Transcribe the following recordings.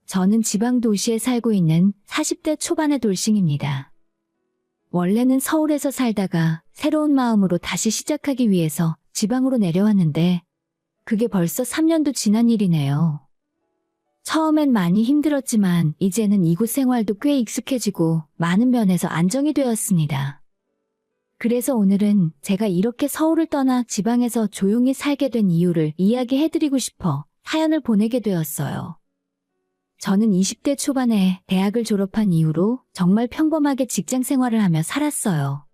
저는 지방 도시에 살고 있는 40대 초반의 돌싱입니다. 원래는 서울에서 살다가 새로운 마음으로 다시 시작하기 위해서 지방으로 내려왔는데 그게 벌써 3년도 지난 일이네요. 처음엔 많이 힘들었지만 이제는 이곳 생활도 꽤 익숙해지고 많은 면에서 안정이 되었습니다. 그래서 오늘은 제가 이렇게 서울을 떠나 지방에서 조용히 살게 된 이유를 이야기해드리고 싶어 사연을 보내게 되었어요. 저는 20대 초반에 대학을 졸업한 이후로 정말 평범하게 직장 생활을 하며 살았어요.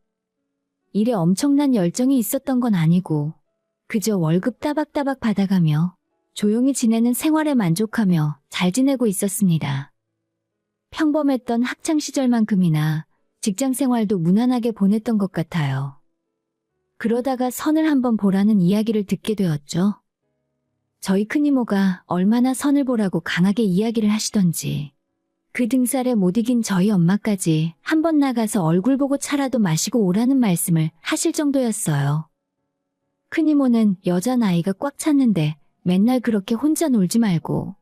일에 엄청난 열정이 있었던 건 아니고 그저 월급 따박따박 받아가며 조용히 지내는 생활에 만족하며 잘 지내고 있었습니다. 평범했던 학창시절만큼이나 직장 생활도 무난하게 보냈던 것 같아요. 그러다가 선을 한번 보라는 이야기를 듣게 되었죠. 저희 큰이모가 얼마나 선을 보라고 강하게 이야기를 하시던지 그 등살에 못 이긴 저희 엄마까지 한번 나가서 얼굴 보고 차라도 마시고 오라는 말씀을 하실 정도였어요. 큰이모는 여자 나이가 꽉 찼는데 맨날 그렇게 혼자 놀지 말고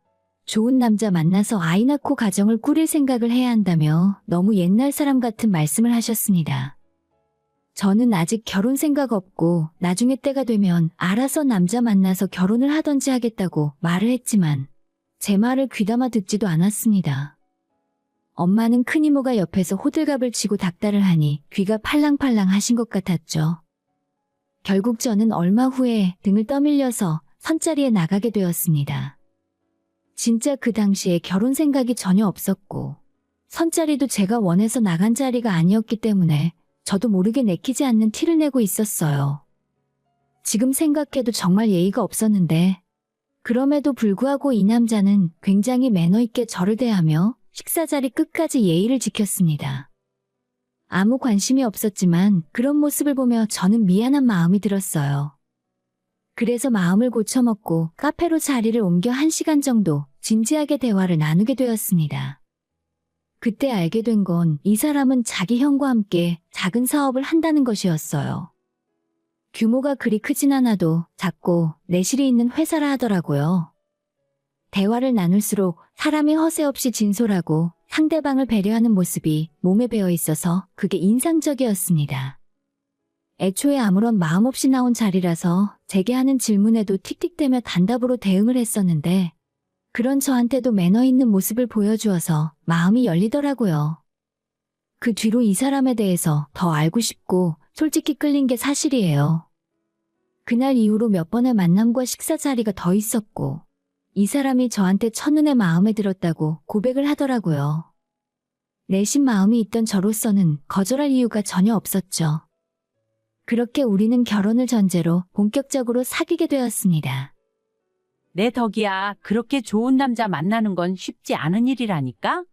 좋은 남자 만나서 아이 낳고 가정을 꾸릴 생각을 해야 한다며 너무 옛날 사람 같은 말씀을 하셨습니다. 저는 아직 결혼 생각 없고 나중에 때가 되면 알아서 남자 만나서 결혼을 하던지 하겠다고 말을 했지만 제 말을 귀담아 듣지도 않았습니다. 엄마는 큰이모가 옆에서 호들갑을 치고 닥달을 하니 귀가 팔랑팔랑 하신 것 같았죠. 결국 저는 얼마 후에 등을 떠밀려서 선자리에 나가게 되었습니다. 진짜 그 당시에 결혼 생각이 전혀 없었고 선자리도 제가 원해서 나간 자리가 아니었기 때문에 저도 모르게 내키지 않는 티를 내고 있었어요. 지금 생각해도 정말 예의가 없었는데 그럼에도 불구하고 이 남자는 굉장히 매너 있게 저를 대하며 식사 자리 끝까지 예의를 지켰습니다. 아무 관심이 없었지만 그런 모습을 보며 저는 미안한 마음이 들었어요. 그래서 마음을 고쳐먹고 카페로 자리를 옮겨 1시간 정도 진지하게 대화를 나누게 되었습니다. 그때 알게 된 건 이 사람은 자기 형과 함께 작은 사업을 한다는 것이었어요. 규모가 그리 크진 않아도 작고 내실이 있는 회사라 하더라고요. 대화를 나눌수록 사람이 허세 없이 진솔하고 상대방을 배려하는 모습이 몸에 배어 있어서 그게 인상적이었습니다. 애초에 아무런 마음 없이 나온 자리라서 제게 하는 질문에도 틱틱대며 단답으로 대응을 했었는데 그런 저한테도 매너 있는 모습을 보여주어서 마음이 열리더라고요. 그 뒤로 이 사람에 대해서 더 알고 싶고 솔직히 끌린 게 사실이에요. 그날 이후로 몇 번의 만남과 식사 자리가 더 있었고 이 사람이 저한테 첫눈에 마음에 들었다고 고백을 하더라고요. 내심 마음이 있던 저로서는 거절할 이유가 전혀 없었죠. 그렇게 우리는 결혼을 전제로 본격적으로 사귀게 되었습니다. 내 덕이야. 그렇게 좋은 남자 만나는 건 쉽지 않은 일이라니까?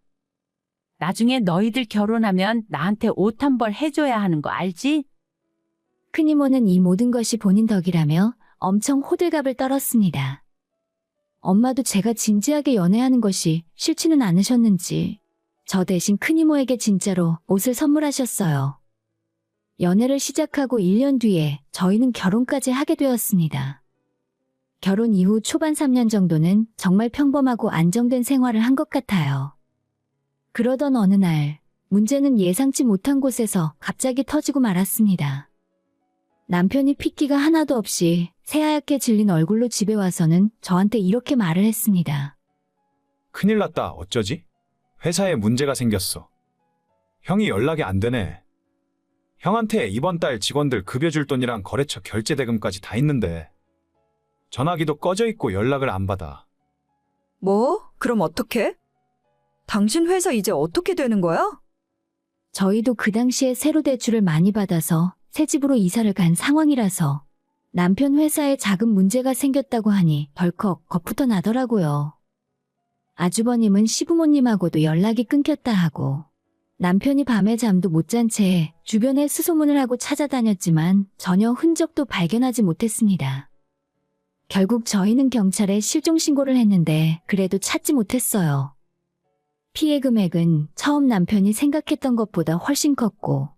나중에 너희들 결혼하면 나한테 옷 한 벌 해줘야 하는 거 알지? 큰이모는 이 모든 것이 본인 덕이라며 엄청 호들갑을 떨었습니다. 엄마도 제가 진지하게 연애하는 것이 싫지는 않으셨는지 저 대신 큰이모에게 진짜로 옷을 선물하셨어요. 연애를 시작하고 1년 뒤에 저희는 결혼까지 하게 되었습니다. 결혼 이후 초반 3년 정도는 정말 평범하고 안정된 생활을 한 것 같아요. 그러던 어느 날 문제는 예상치 못한 곳에서 갑자기 터지고 말았습니다. 남편이 핏기가 하나도 없이 새하얗게 질린 얼굴로 집에 와서는 저한테 이렇게 말을 했습니다. 큰일 났다. 어쩌지? 회사에 문제가 생겼어. 형이 연락이 안 되네. 형한테 이번 달 직원들 급여 줄 돈이랑 거래처 결제 대금까지 다 있는데 전화기도 꺼져 있고 연락을 안 받아. 뭐? 그럼 어떡해? 당신 회사 이제 어떻게 되는 거야? 저희도 그 당시에 새로 대출을 많이 받아서 새 집으로 이사를 간 상황이라서 남편 회사에 작은 문제가 생겼다고 하니 덜컥 겁부터 나더라고요. 아주버님은 시부모님하고도 연락이 끊겼다 하고 남편이 밤에 잠도 못 잔 채 주변에 수소문을 하고 찾아다녔지만 전혀 흔적도 발견하지 못했습니다. 결국 저희는 경찰에 실종 신고를 했는데 그래도 찾지 못했어요. 피해 금액은 처음 남편이 생각했던 것보다 훨씬 컸고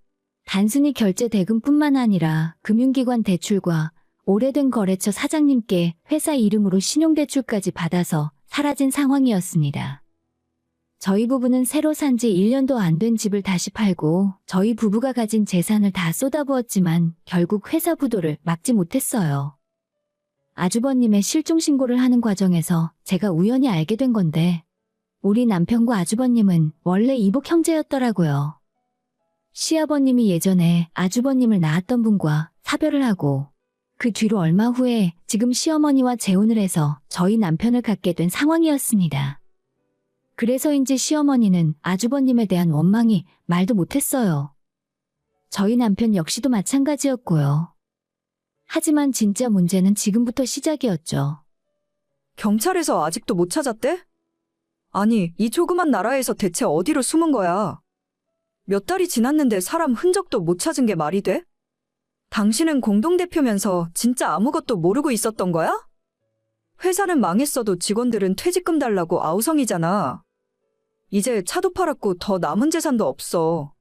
단순히 결제 대금뿐만 아니라 금융기관 대출과 오래된 거래처 사장님께 회사 이름으로 신용대출까지 받아서 사라진 상황이었습니다. 저희 부부는 새로 산 지 1년도 안 된 집을 다시 팔고 저희 부부가 가진 재산을 다 쏟아부었지만 결국 회사 부도를 막지 못했어요. 아주버님의 실종 신고를 하는 과정에서 제가 우연히 알게 된 건데 우리 남편과 아주버님은 원래 이복 형제였더라고요. 시아버님이 예전에 아주버님을 낳았던 분과 사별을 하고 그 뒤로 얼마 후에 지금 시어머니와 재혼을 해서 저희 남편을 갖게 된 상황이었습니다. 그래서인지 시어머니는 아주버님에 대한 원망이 말도 못했어요. 저희 남편 역시도 마찬가지였고요. 하지만 진짜 문제는 지금부터 시작이었죠. 경찰에서 아직도 못 찾았대? 아니, 이 조그만 나라에서 대체 어디로 숨은 거야? 몇 달이 지났는데 사람 흔적도 못 찾은 게 말이 돼? 당신은 공동대표면서 진짜 아무것도 모르고 있었던 거야? 회사는 망했어도 직원들은 퇴직금 달라고 아우성이잖아. 이제 차도 팔았고 더 남은 재산도 없어.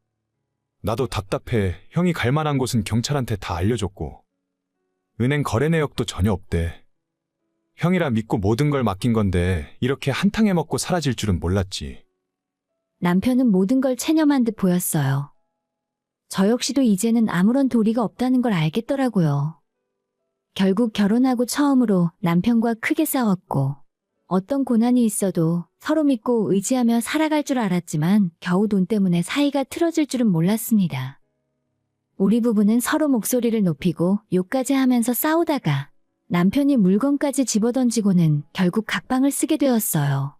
나도 답답해. 형이 갈 만한 곳은 경찰한테 다 알려줬고 은행 거래 내역도 전혀 없대. 형이라 믿고 모든 걸 맡긴 건데 이렇게 한탕해 먹고 사라질 줄은 몰랐지. 남편은 모든 걸 체념한 듯 보였어요. 저 역시도 이제는 아무런 도리가 없다는 걸 알겠더라고요. 결국 결혼하고 처음으로 남편과 크게 싸웠고 어떤 고난이 있어도 서로 믿고 의지하며 살아갈 줄 알았지만 겨우 돈 때문에 사이가 틀어질 줄은 몰랐습니다. 우리 부부는 서로 목소리를 높이고 욕까지 하면서 싸우다가 남편이 물건까지 집어던지고는 결국 각방을 쓰게 되었어요.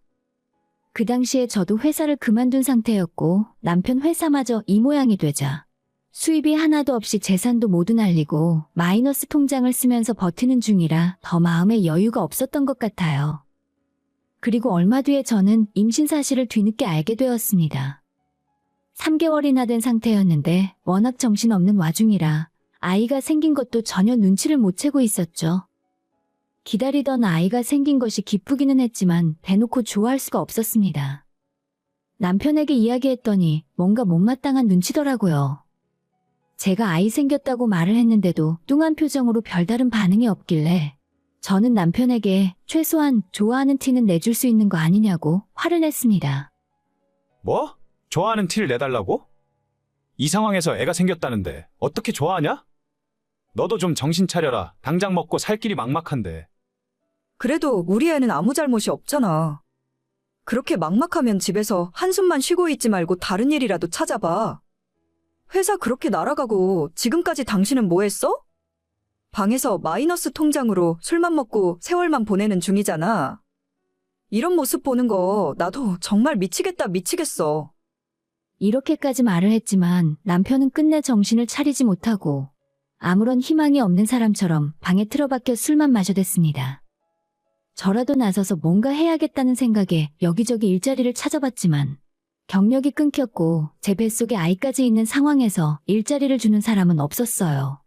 그 당시에 저도 회사를 그만둔 상태였고 남편 회사마저 이 모양이 되자 수입이 하나도 없이 재산도 모두 날리고 마이너스 통장을 쓰면서 버티는 중이라 더 마음에 여유가 없었던 것 같아요. 그리고 얼마 뒤에 저는 임신 사실을 뒤늦게 알게 되었습니다. 3개월이나 된 상태였는데 워낙 정신없는 와중이라 아이가 생긴 것도 전혀 눈치를 못 채고 있었죠. 기다리던 아이가 생긴 것이 기쁘기는 했지만 대놓고 좋아할 수가 없었습니다. 남편에게 이야기했더니 뭔가 못마땅한 눈치더라고요. 제가 아이 생겼다고 말을 했는데도 뚱한 표정으로 별다른 반응이 없길래 저는 남편에게 최소한 좋아하는 티는 내줄 수 있는 거 아니냐고 화를 냈습니다. 뭐? 좋아하는 티를 내달라고? 이 상황에서 애가 생겼다는데 어떻게 좋아하냐? 너도 좀 정신 차려라. 당장 먹고 살 길이 막막한데. 그래도 우리 애는 아무 잘못이 없잖아. 그렇게 막막하면 집에서 한숨만 쉬고 있지 말고 다른 일이라도 찾아봐. 회사 그렇게 날아가고 지금까지 당신은 뭐 했어? 방에서 마이너스 통장으로 술만 먹고 세월만 보내는 중이잖아. 이런 모습 보는 거 나도 정말 미치겠다 미치겠어. 이렇게까지 말을 했지만 남편은 끝내 정신을 차리지 못하고 아무런 희망이 없는 사람처럼 방에 틀어박혀 술만 마셔댔습니다. 저라도 나서서 뭔가 해야겠다는 생각에 여기저기 일자리를 찾아봤지만 경력이 끊겼고 제 뱃속에 아이까지 있는 상황에서 일자리를 주는 사람은 없었어요.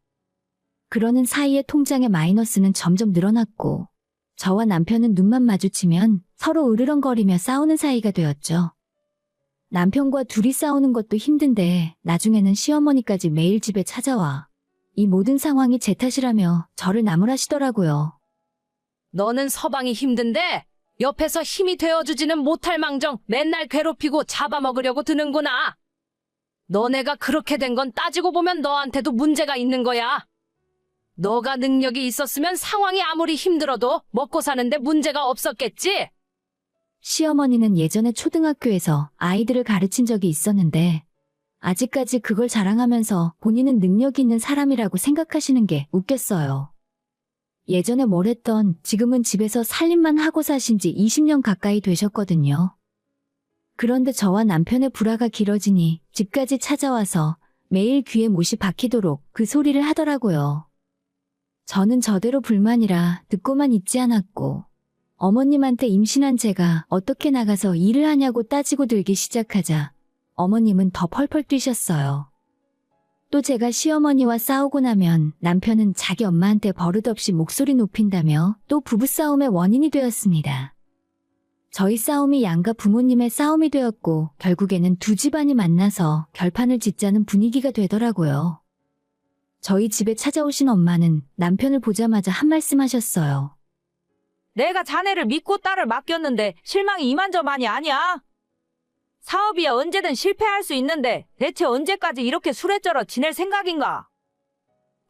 그러는 사이에 통장의 마이너스는 점점 늘어났고 저와 남편은 눈만 마주치면 서로 으르렁거리며 싸우는 사이가 되었죠. 남편과 둘이 싸우는 것도 힘든데 나중에는 시어머니까지 매일 집에 찾아와 이 모든 상황이 제 탓이라며 저를 나무라시더라고요. 너는 서방이 힘든데 옆에서 힘이 되어주지는 못할 망정 맨날 괴롭히고 잡아먹으려고 드는구나. 너네가 그렇게 된 건 따지고 보면 너한테도 문제가 있는 거야. 너가 능력이 있었으면 상황이 아무리 힘들어도 먹고 사는데 문제가 없었겠지? 시어머니는 예전에 초등학교에서 아이들을 가르친 적이 있었는데 아직까지 그걸 자랑하면서 본인은 능력이 있는 사람이라고 생각하시는 게 웃겼어요. 예전에 뭘 했던 지금은 집에서 살림만 하고 사신 지 20년 가까이 되셨거든요. 그런데 저와 남편의 불화가 길어지니 집까지 찾아와서 매일 귀에 못이 박히도록 그 소리를 하더라고요. 저는 저대로 불만이라 듣고만 있지 않았고 어머님한테 임신한 제가 어떻게 나가서 일을 하냐고 따지고 들기 시작하자 어머님은 더 펄펄 뛰셨어요. 또 제가 시어머니와 싸우고 나면 남편은 자기 엄마한테 버릇없이 목소리 높인다며 또 부부싸움의 원인이 되었습니다. 저희 싸움이 양가 부모님의 싸움이 되었고 결국에는 두 집안이 만나서 결판을 짓자는 분위기가 되더라고요. 저희 집에 찾아오신 엄마는 남편을 보자마자 한 말씀 하셨어요. 내가 자네를 믿고 딸을 맡겼는데 실망이 이만저만이 아니야. 사업이야 언제든 실패할 수 있는데 대체 언제까지 이렇게 술에 쩔어 지낼 생각인가?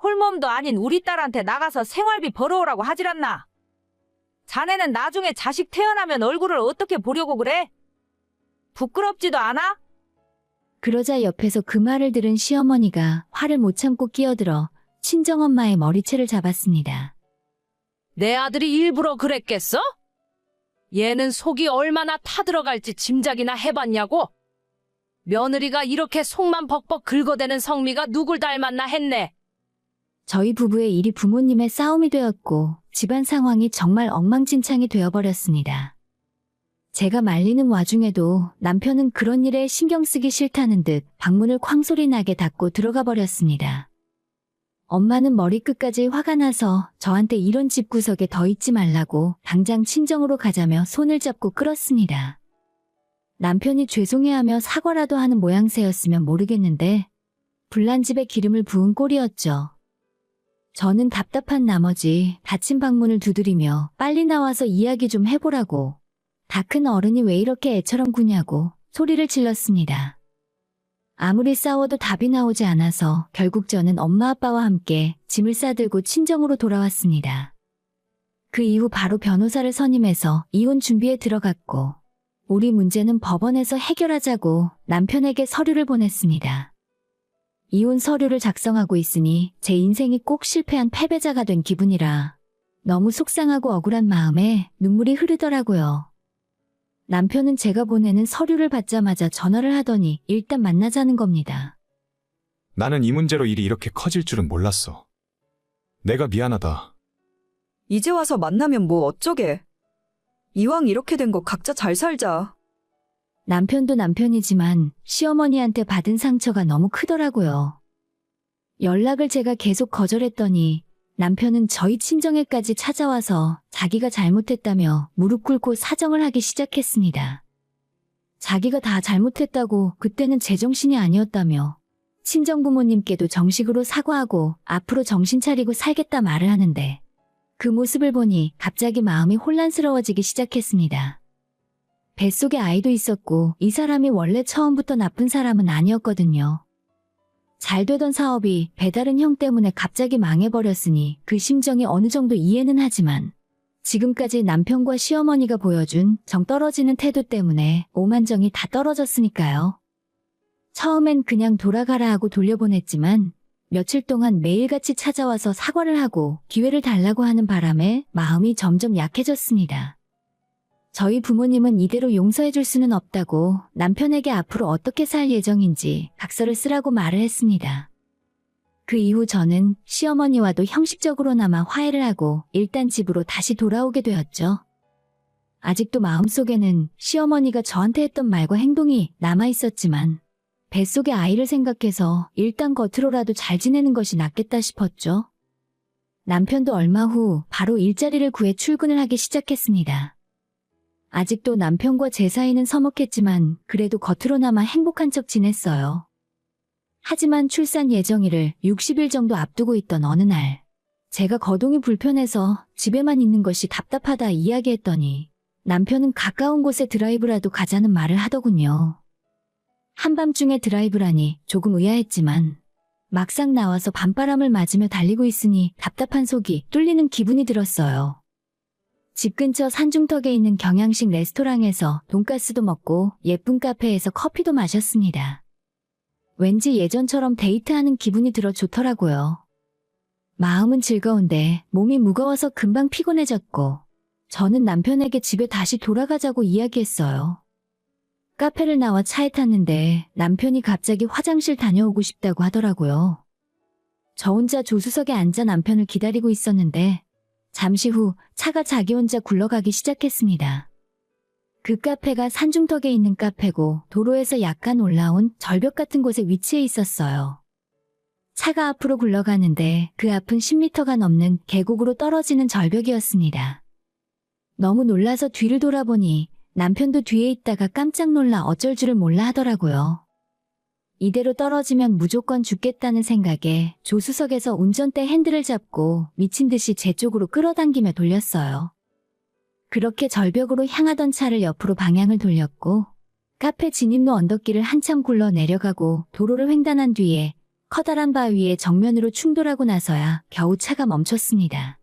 홀몸도 아닌 우리 딸한테 나가서 생활비 벌어오라고 하질 않나? 자네는 나중에 자식 태어나면 얼굴을 어떻게 보려고 그래? 부끄럽지도 않아? 그러자 옆에서 그 말을 들은 시어머니가 화를 못 참고 끼어들어 친정엄마의 머리채를 잡았습니다. 내 아들이 일부러 그랬겠어? 얘는 속이 얼마나 타들어갈지 짐작이나 해봤냐고? 며느리가 이렇게 속만 벅벅 긁어대는 성미가 누굴 닮았나 했네. 저희 부부의 일이 부모님의 싸움이 되었고 집안 상황이 정말 엉망진창이 되어버렸습니다. 제가 말리는 와중에도 남편은 그런 일에 신경 쓰기 싫다는 듯 방문을 쾅소리 나게 닫고 들어가 버렸습니다. 엄마는 머리끝까지 화가 나서 저한테 이런 집구석에 더 있지 말라고 당장 친정으로 가자며 손을 잡고 끌었습니다. 남편이 죄송해하며 사과라도 하는 모양새였으면 모르겠는데 불난 집에 기름을 부은 꼴이었죠. 저는 답답한 나머지 닫힌 방문을 두드리며 빨리 나와서 이야기 좀 해보라고, 다 큰 어른이 왜 이렇게 애처럼 구냐고 소리를 질렀습니다. 아무리 싸워도 답이 나오지 않아서 결국 저는 엄마 아빠와 함께 짐을 싸들고 친정으로 돌아왔습니다. 그 이후 바로 변호사를 선임해서 이혼 준비에 들어갔고 우리 문제는 법원에서 해결하자고 남편에게 서류를 보냈습니다. 이혼 서류를 작성하고 있으니 제 인생이 꼭 실패한 패배자가 된 기분이라 너무 속상하고 억울한 마음에 눈물이 흐르더라고요. 남편은 제가 보내는 서류를 받자마자 전화를 하더니 일단 만나자는 겁니다. 나는 이 문제로 일이 이렇게 커질 줄은 몰랐어. 내가 미안하다. 이제 와서 만나면 뭐 어쩌게. 이왕 이렇게 된 거 각자 잘 살자. 남편도 남편이지만 시어머니한테 받은 상처가 너무 크더라고요. 연락을 제가 계속 거절했더니 남편은 저희 친정에까지 찾아와서 자기가 잘못했다며 무릎 꿇고 사정을 하기 시작했습니다. 자기가 다 잘못했다고 그때는 제정신이 아니었다며 친정 부모님께도 정식으로 사과하고 앞으로 정신 차리고 살겠다 말을 하는데 그 모습을 보니 갑자기 마음이 혼란스러워지기 시작했습니다. 뱃속에 아이도 있었고 이 사람이 원래 처음부터 나쁜 사람은 아니었거든요. 잘 되던 사업이 배다른 형 때문에 갑자기 망해버렸으니 그 심정이 어느 정도 이해는 하지만 지금까지 남편과 시어머니가 보여준 정 떨어지는 태도 때문에 오만정이 다 떨어졌으니까요. 처음엔 그냥 돌아가라 하고 돌려보냈지만 며칠 동안 매일같이 찾아와서 사과를 하고 기회를 달라고 하는 바람에 마음이 점점 약해졌습니다. 저희 부모님은 이대로 용서해줄 수는 없다고 남편에게 앞으로 어떻게 살 예정인지 각서를 쓰라고 말을 했습니다. 그 이후 저는 시어머니와도 형식적으로나마 화해를 하고 일단 집으로 다시 돌아오게 되었죠. 아직도 마음속에는 시어머니가 저한테 했던 말과 행동이 남아있었지만 뱃속의 아이를 생각해서 일단 겉으로라도 잘 지내는 것이 낫겠다 싶었죠. 남편도 얼마 후 바로 일자리를 구해 출근을 하기 시작했습니다. 아직도 남편과 제 사이는 서먹했지만 그래도 겉으로나마 행복한 척 지냈어요. 하지만 출산 예정일을 60일 정도 앞두고 있던 어느 날 제가 거동이 불편해서 집에만 있는 것이 답답하다 이야기했더니 남편은 가까운 곳에 드라이브라도 가자는 말을 하더군요. 한밤중에 드라이브라니 조금 의아했지만 막상 나와서 밤바람을 맞으며 달리고 있으니 답답한 속이 뚫리는 기분이 들었어요. 집 근처 산중턱에 있는 경양식 레스토랑에서 돈가스도 먹고 예쁜 카페에서 커피도 마셨습니다. 왠지 예전처럼 데이트하는 기분이 들어 좋더라고요. 마음은 즐거운데 몸이 무거워서 금방 피곤해졌고 저는 남편에게 집에 다시 돌아가자고 이야기했어요. 카페를 나와 차에 탔는데 남편이 갑자기 화장실 다녀오고 싶다고 하더라고요. 저 혼자 조수석에 앉아 남편을 기다리고 있었는데 잠시 후 차가 자기 혼자 굴러가기 시작했습니다. 그 카페가 산중턱에 있는 카페고 도로에서 약간 올라온 절벽 같은 곳에 위치해 있었어요. 차가 앞으로 굴러가는데 그 앞은 10m가 넘는 계곡으로 떨어지는 절벽이었습니다. 너무 놀라서 뒤를 돌아보니 남편도 뒤에 있다가 깜짝 놀라 어쩔 줄을 몰라 하더라고요. 이대로 떨어지면 무조건 죽겠다는 생각에 조수석에서 운전대 핸들을 잡고 미친 듯이 제 쪽으로 끌어당기며 돌렸어요. 그렇게 절벽으로 향하던 차를 옆으로 방향을 돌렸고 카페 진입로 언덕길을 한참 굴러 내려가고 도로를 횡단한 뒤에 커다란 바위에 정면으로 충돌하고 나서야 겨우 차가 멈췄습니다.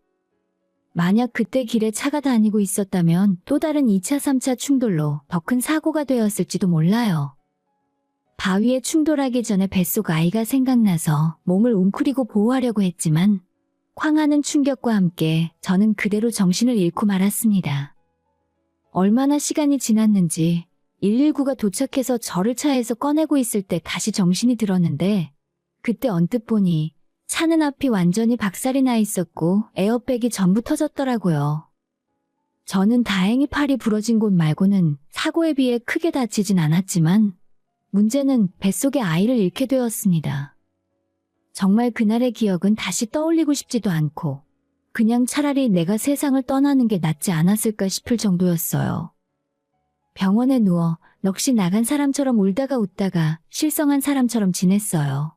만약 그때 길에 차가 다니고 있었다면 또 다른 2차, 3차 충돌로 더 큰 사고가 되었을지도 몰라요. 바위에 충돌하기 전에 뱃속 아이가 생각나서 몸을 웅크리고 보호하려고 했지만 쾅하는 충격과 함께 저는 그대로 정신을 잃고 말았습니다. 얼마나 시간이 지났는지 119가 도착해서 저를 차에서 꺼내고 있을 때 다시 정신이 들었는데 그때 언뜻 보니 차는 앞이 완전히 박살이 나 있었고 에어백이 전부 터졌더라고요. 저는 다행히 팔이 부러진 곳 말고는 사고에 비해 크게 다치진 않았지만 문제는 뱃속의 아이를 잃게 되었습니다. 정말 그날의 기억은 다시 떠올리고 싶지도 않고 그냥 차라리 내가 세상을 떠나는 게 낫지 않았을까 싶을 정도였어요. 병원에 누워 넋이 나간 사람처럼 울다가 웃다가 실성한 사람처럼 지냈어요.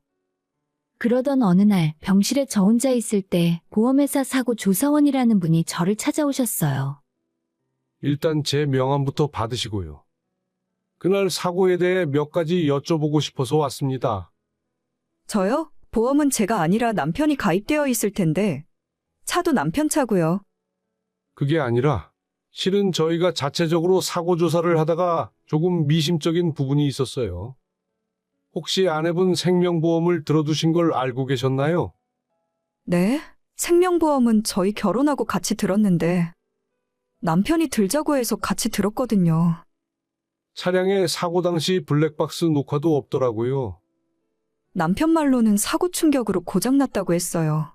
그러던 어느 날 병실에 저 혼자 있을 때 보험회사 사고 조사원이라는 분이 저를 찾아오셨어요. 일단 제 명함부터 받으시고요. 그날 사고에 대해 몇 가지 여쭤보고 싶어서 왔습니다. 저요? 보험은 제가 아니라 남편이 가입되어 있을 텐데. 차도 남편 차고요. 그게 아니라 실은 저희가 자체적으로 사고 조사를 하다가 조금 미심적인 부분이 있었어요. 혹시 아내분 생명보험을 들어두신 걸 알고 계셨나요? 네? 생명보험은 저희 결혼하고 같이 들었는데 남편이 들자고 해서 같이 들었거든요. 차량에 사고 당시 블랙박스 녹화도 없더라고요. 남편 말로는 사고 충격으로 고장났다고 했어요.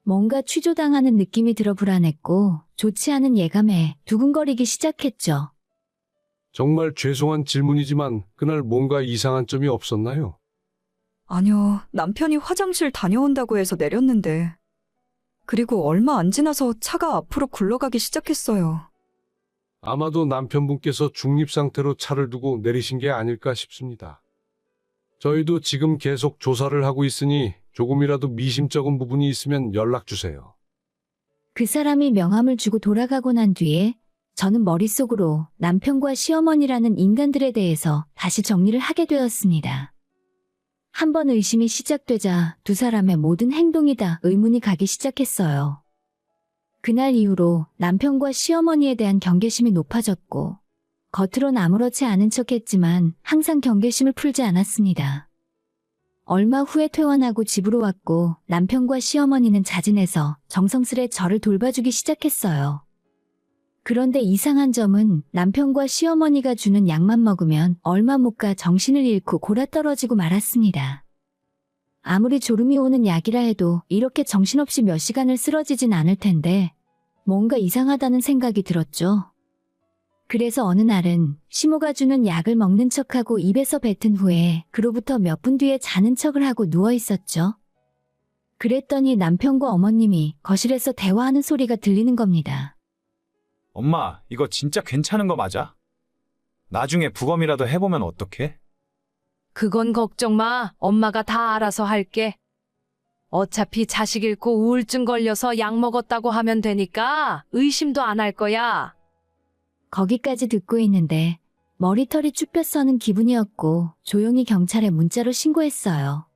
뭔가 취조당하는 느낌이 들어 불안했고 좋지 않은 예감에 두근거리기 시작했죠. 정말 죄송한 질문이지만 그날 뭔가 이상한 점이 없었나요? 아니요, 남편이 화장실 다녀온다고 해서 내렸는데 그리고 얼마 안 지나서 차가 앞으로 굴러가기 시작했어요. 아마도 남편분께서 중립 상태로 차를 두고 내리신 게 아닐까 싶습니다. 저희도 지금 계속 조사를 하고 있으니 조금이라도 미심쩍은 부분이 있으면 연락 주세요. 그 사람이 명함을 주고 돌아가고 난 뒤에 저는 머릿속으로 남편과 시어머니라는 인간들에 대해서 다시 정리를 하게 되었습니다. 한 번 의심이 시작되자 두 사람의 모든 행동이 다 의문이 가기 시작했어요. 그날 이후로 남편과 시어머니에 대한 경계심이 높아졌고 겉으론 아무렇지 않은 척했지만 항상 경계심을 풀지 않았습니다. 얼마 후에 퇴원하고 집으로 왔고 남편과 시어머니는 자진해서 정성스레 저를 돌봐주기 시작했어요. 그런데 이상한 점은 남편과 시어머니가 주는 약만 먹으면 얼마 못 가 정신을 잃고 골아떨어지고 말았습니다. 아무리 졸음이 오는 약이라 해도 이렇게 정신없이 몇 시간을 쓰러지진 않을 텐데 뭔가 이상하다는 생각이 들었죠. 그래서 어느 날은 시모가 주는 약을 먹는 척하고 입에서 뱉은 후에 그로부터 몇 분 뒤에 자는 척을 하고 누워 있었죠. 그랬더니 남편과 어머님이 거실에서 대화하는 소리가 들리는 겁니다. 엄마, 이거 진짜 괜찮은 거 맞아? 나중에 부검이라도 해보면 어떡해? 그건 걱정 마. 엄마가 다 알아서 할게. 어차피 자식 잃고 우울증 걸려서 약 먹었다고 하면 되니까 의심도 안 할 거야. 거기까지 듣고 있는데 머리털이 쭉 펴서는 기분이었고 조용히 경찰에 문자로 신고했어요.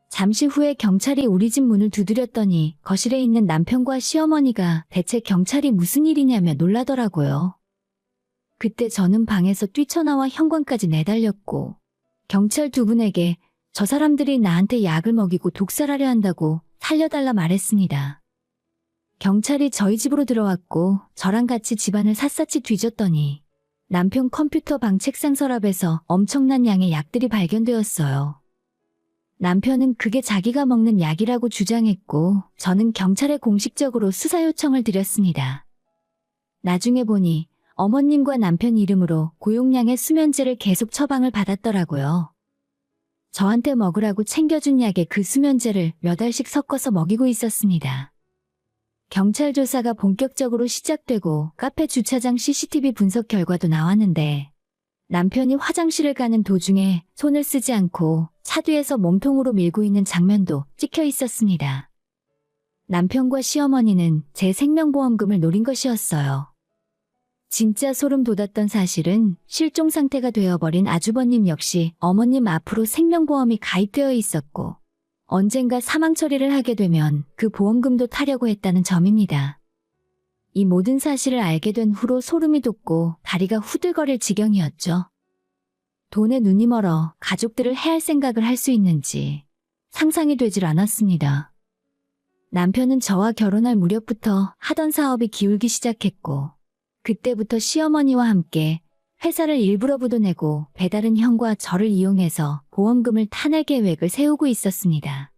잠시 후에 경찰이 우리 집 문을 두드렸더니 거실에 있는 남편과 시어머니가 대체 경찰이 무슨 일이냐며 놀라더라고요. 그때 저는 방에서 뛰쳐나와 현관까지 내달렸고 경찰 두 분에게 저 사람들이 나한테 약을 먹이고 독살하려 한다고 살려달라 말했습니다. 경찰이 저희 집으로 들어왔고 저랑 같이 집안을 샅샅이 뒤졌더니 남편 컴퓨터 방 책상 서랍에서 엄청난 양의 약들이 발견되었어요. 남편은 그게 자기가 먹는 약이라고 주장했고 저는 경찰에 공식적으로 수사 요청을 드렸습니다. 나중에 보니 어머님과 남편 이름으로 고용량의 수면제를 계속 처방을 받았더라고요. 저한테 먹으라고 챙겨준 약에 그 수면제를 몇 알씩 섞어서 먹이고 있었습니다. 경찰 조사가 본격적으로 시작되고 카페 주차장 CCTV 분석 결과도 나왔는데 남편이 화장실을 가는 도중에 손을 쓰지 않고 차 뒤에서 몸통으로 밀고 있는 장면도 찍혀 있었습니다. 남편과 시어머니는 제 생명보험금을 노린 것이었어요. 진짜 소름 돋았던 사실은 실종 상태가 되어버린 아주버님 역시 어머님 앞으로 생명보험이 가입되어 있었고 언젠가 사망 처리를 하게 되면 그 보험금도 타려고 했다는 점입니다. 이 모든 사실을 알게 된 후로 소름이 돋고 다리가 후들거릴 지경이었죠. 돈에 눈이 멀어 가족들을 해할 생각을 할 수 있는지 상상이 되질 않았습니다. 남편은 저와 결혼할 무렵부터 하던 사업이 기울기 시작했고 그때부터 시어머니와 함께 회사를 일부러 부도내고 배다른 형과 저를 이용해서 보험금을 타낼 계획을 세우고 있었습니다.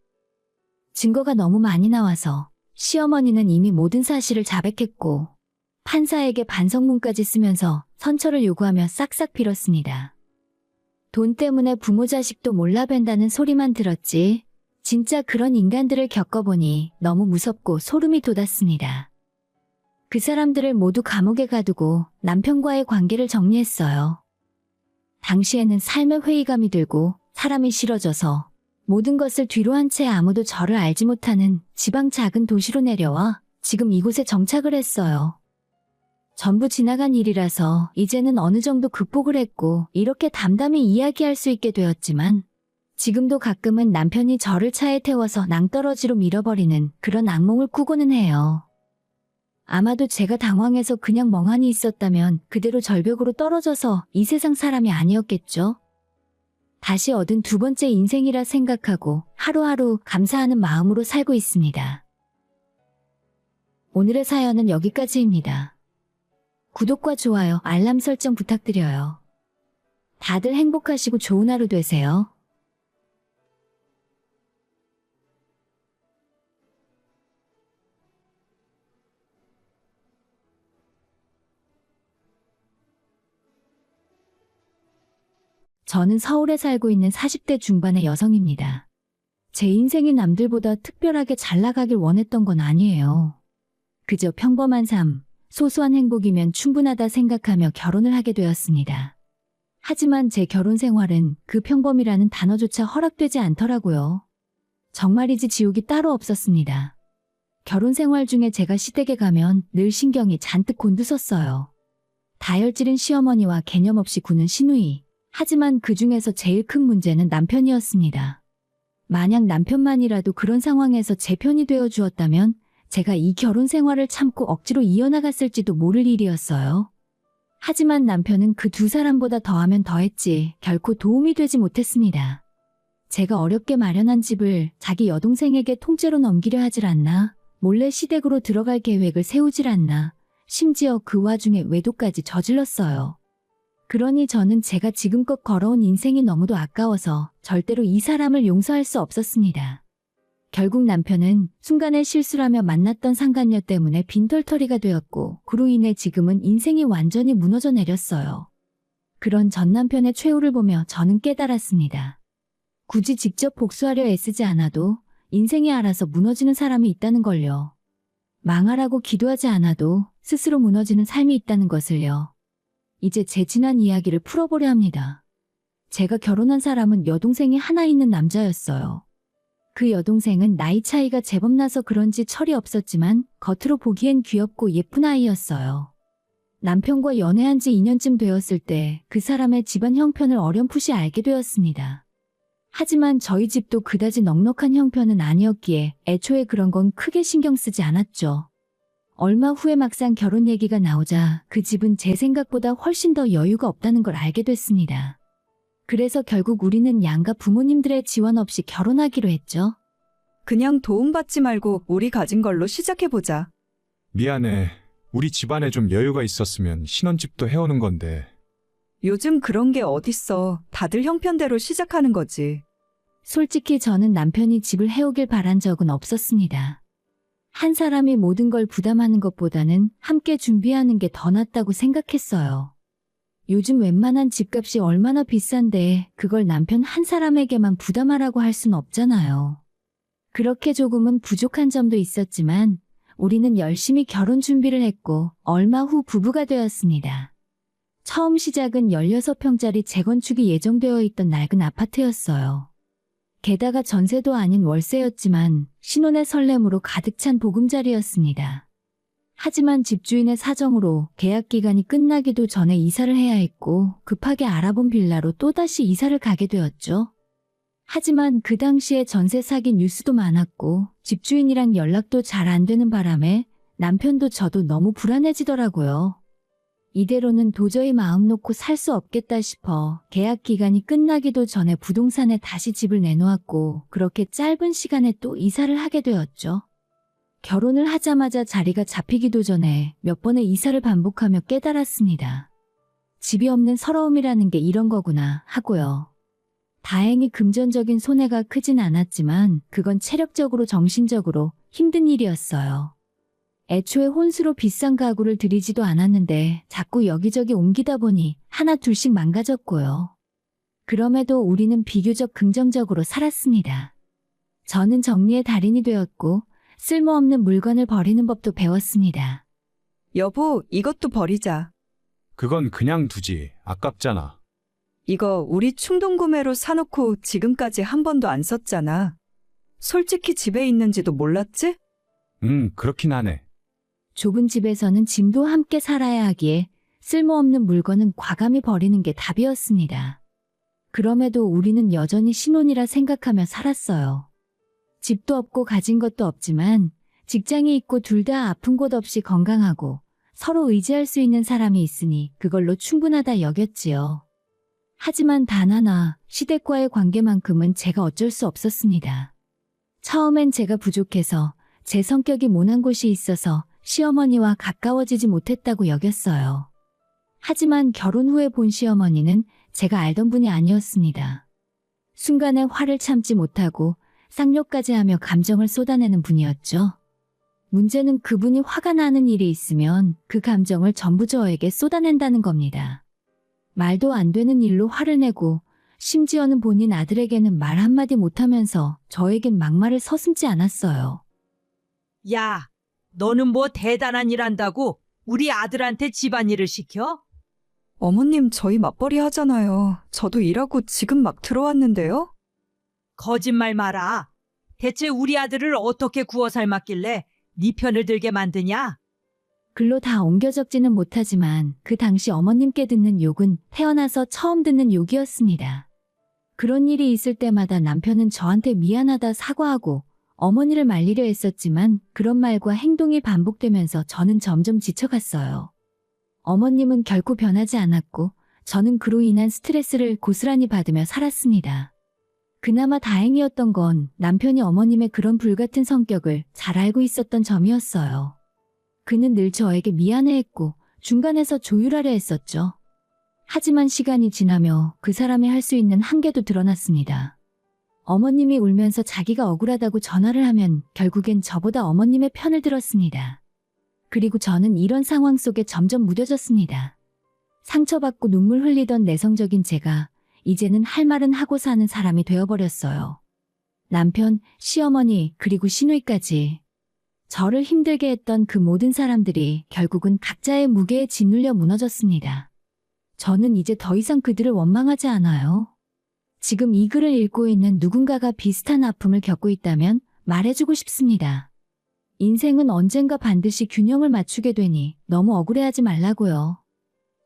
증거가 너무 많이 나와서 시어머니는 이미 모든 사실을 자백했고 판사에게 반성문까지 쓰면서 선처를 요구하며 싹싹 빌었습니다. 돈 때문에 부모 자식도 몰라뵌다는 소리만 들었지 진짜 그런 인간들을 겪어보니 너무 무섭고 소름이 돋았습니다. 그 사람들을 모두 감옥에 가두고 남편과의 관계를 정리했어요. 당시에는 삶의 회의감이 들고 사람이 싫어져서 모든 것을 뒤로 한 채 아무도 저를 알지 못하는 지방 작은 도시로 내려와 지금 이곳에 정착을 했어요. 전부 지나간 일이라서 이제는 어느 정도 극복을 했고 이렇게 담담히 이야기할 수 있게 되었지만 지금도 가끔은 남편이 저를 차에 태워서 낭떠러지로 밀어버리는 그런 악몽을 꾸고는 해요. 아마도 제가 당황해서 그냥 멍하니 있었다면 그대로 절벽으로 떨어져서 이 세상 사람이 아니었겠죠? 다시 얻은 두 번째 인생이라 생각하고 하루하루 감사하는 마음으로 살고 있습니다. 오늘의 사연은 여기까지입니다. 구독과 좋아요, 알람 설정 부탁드려요. 다들 행복하시고 좋은 하루 되세요. 저는 서울에 살고 있는 40대 중반의 여성입니다. 제 인생이 남들보다 특별하게 잘 나가길 원했던 건 아니에요. 그저 평범한 삶, 소소한 행복이면 충분하다 생각하며 결혼을 하게 되었습니다. 하지만 제 결혼 생활은 그 평범이라는 단어조차 허락되지 않더라고요. 정말이지 지옥이 따로 없었습니다. 결혼 생활 중에 제가 시댁에 가면 늘 신경이 잔뜩 곤두섰어요. 다혈질인 시어머니와 개념 없이 구는 시누이. 하지만 그 중에서 제일 큰 문제는 남편이었습니다. 만약 남편만이라도 그런 상황에서 제 편이 되어 주었다면 제가 이 결혼 생활을 참고 억지로 이어나갔을지도 모를 일이었어요. 하지만 남편은 그 두 사람보다 더하면 더했지 결코 도움이 되지 못했습니다. 제가 어렵게 마련한 집을 자기 여동생에게 통째로 넘기려 하질 않나, 몰래 시댁으로 들어갈 계획을 세우질 않나, 심지어 그 와중에 외도까지 저질렀어요. 그러니 저는 제가 지금껏 걸어온 인생이 너무도 아까워서 절대로 이 사람을 용서할 수 없었습니다. 결국 남편은 순간의 실수라며 만났던 상간녀 때문에 빈털터리가 되었고 그로 인해 지금은 인생이 완전히 무너져 내렸어요. 그런 전 남편의 최후를 보며 저는 깨달았습니다. 굳이 직접 복수하려 애쓰지 않아도 인생이 알아서 무너지는 사람이 있다는 걸요. 망하라고 기도하지 않아도 스스로 무너지는 삶이 있다는 것을요. 이제 제 지난 이야기를 풀어보려 합니다. 제가 결혼한 사람은 여동생이 하나 있는 남자였어요. 그 여동생은 나이 차이가 제법 나서 그런지 철이 없었지만 겉으로 보기엔 귀엽고 예쁜 아이였어요. 남편과 연애한 지 2년쯤 되었을 때 그 사람의 집안 형편을 어렴풋이 알게 되었습니다. 하지만 저희 집도 그다지 넉넉한 형편은 아니었기에 애초에 그런 건 크게 신경 쓰지 않았죠. 얼마 후에 막상 결혼 얘기가 나오자 그 집은 제 생각보다 훨씬 더 여유가 없다는 걸 알게 됐습니다. 그래서 결국 우리는 양가 부모님들의 지원 없이 결혼하기로 했죠. 그냥 도움받지 말고 우리 가진 걸로 시작해보자. 미안해. 우리 집안에 좀 여유가 있었으면 신혼집도 해오는 건데. 요즘 그런 게 어딨어. 다들 형편대로 시작하는 거지. 솔직히 저는 남편이 집을 해오길 바란 적은 없었습니다. 한 사람이 모든 걸 부담하는 것보다는 함께 준비하는 게 더 낫다고 생각했어요. 요즘 웬만한 집값이 얼마나 비싼데 그걸 남편 한 사람에게만 부담하라고 할 순 없잖아요. 그렇게 조금은 부족한 점도 있었지만 우리는 열심히 결혼 준비를 했고 얼마 후 부부가 되었습니다. 처음 시작은 16평짜리 재건축이 예정되어 있던 낡은 아파트였어요. 게다가 전세도 아닌 월세였지만 신혼의 설렘으로 가득 찬 보금자리였습니다. 하지만 집주인의 사정으로 계약 기간이 끝나기도 전에 이사를 해야 했고 급하게 알아본 빌라로 또다시 이사를 가게 되었죠. 하지만 그 당시에 전세 사기 뉴스도 많았고 집주인이랑 연락도 잘 안 되는 바람에 남편도 저도 너무 불안해지더라고요. 이대로는 도저히 마음 놓고 살 수 없겠다 싶어 계약 기간이 끝나기도 전에 부동산에 다시 집을 내놓았고 그렇게 짧은 시간에 또 이사를 하게 되었죠. 결혼을 하자마자 자리가 잡히기도 전에 몇 번의 이사를 반복하며 깨달았습니다. 집이 없는 서러움이라는 게 이런 거구나 하고요. 다행히 금전적인 손해가 크진 않았지만 그건 체력적으로 정신적으로 힘든 일이었어요. 애초에 혼수로 비싼 가구를 들이지도 않았는데 자꾸 여기저기 옮기다 보니 하나 둘씩 망가졌고요. 그럼에도 우리는 비교적 긍정적으로 살았습니다. 저는 정리의 달인이 되었고 쓸모없는 물건을 버리는 법도 배웠습니다. 여보, 이것도 버리자. 그건 그냥 두지. 아깝잖아. 이거 우리 충동구매로 사놓고 지금까지 한 번도 안 썼잖아. 솔직히 집에 있는지도 몰랐지? 그렇긴 하네. 좁은 집에서는 짐도 함께 살아야 하기에 쓸모없는 물건은 과감히 버리는 게 답이었습니다. 그럼에도 우리는 여전히 신혼이라 생각하며 살았어요. 집도 없고 가진 것도 없지만 직장이 있고 둘 다 아픈 곳 없이 건강하고 서로 의지할 수 있는 사람이 있으니 그걸로 충분하다 여겼지요. 하지만 단 하나, 시댁과의 관계만큼은 제가 어쩔 수 없었습니다. 처음엔 제가 부족해서 제 성격이 모난 곳이 있어서 시어머니와 가까워지지 못했다고 여겼어요. 하지만 결혼 후에 본 시어머니는 제가 알던 분이 아니었습니다. 순간에 화를 참지 못하고 쌍욕까지 하며 감정을 쏟아내는 분이었죠. 문제는 그분이 화가 나는 일이 있으면 그 감정을 전부 저에게 쏟아낸다는 겁니다. 말도 안 되는 일로 화를 내고 심지어는 본인 아들에게는 말 한마디 못하면서 저에겐 막말을 서슴지 않았어요. 야, 너는 뭐 대단한 일 한다고 우리 아들한테 집안일을 시켜? 어머님, 저희 맞벌이 하잖아요. 저도 일하고 지금 막 들어왔는데요. 거짓말 마라. 대체 우리 아들을 어떻게 구워 삶았길래 네 편을 들게 만드냐? 글로 다 옮겨 적지는 못하지만 그 당시 어머님께 듣는 욕은 태어나서 처음 듣는 욕이었습니다. 그런 일이 있을 때마다 남편은 저한테 미안하다 사과하고 어머니를 말리려 했었지만 그런 말과 행동이 반복되면서 저는 점점 지쳐갔어요. 어머님은 결코 변하지 않았고 저는 그로 인한 스트레스를 고스란히 받으며 살았습니다. 그나마 다행이었던 건 남편이 어머님의 그런 불같은 성격을 잘 알고 있었던 점이었어요. 그는 늘 저에게 미안해했고 중간에서 조율하려 했었죠. 하지만 시간이 지나며 그 사람이 할 수 있는 한계도 드러났습니다. 어머님이 울면서 자기가 억울하다고 전화를 하면 결국엔 저보다 어머님의 편을 들었습니다. 그리고 저는 이런 상황 속에 점점 무뎌졌습니다. 상처받고 눈물 흘리던 내성적인 제가 이제는 할 말은 하고 사는 사람이 되어버렸어요. 남편, 시어머니, 그리고 시누이까지. 저를 힘들게 했던 그 모든 사람들이 결국은 각자의 무게에 짓눌려 무너졌습니다. 저는 이제 더 이상 그들을 원망하지 않아요. 지금 이 글을 읽고 있는 누군가가 비슷한 아픔을 겪고 있다면 말해주고 싶습니다. 인생은 언젠가 반드시 균형을 맞추게 되니 너무 억울해하지 말라고요.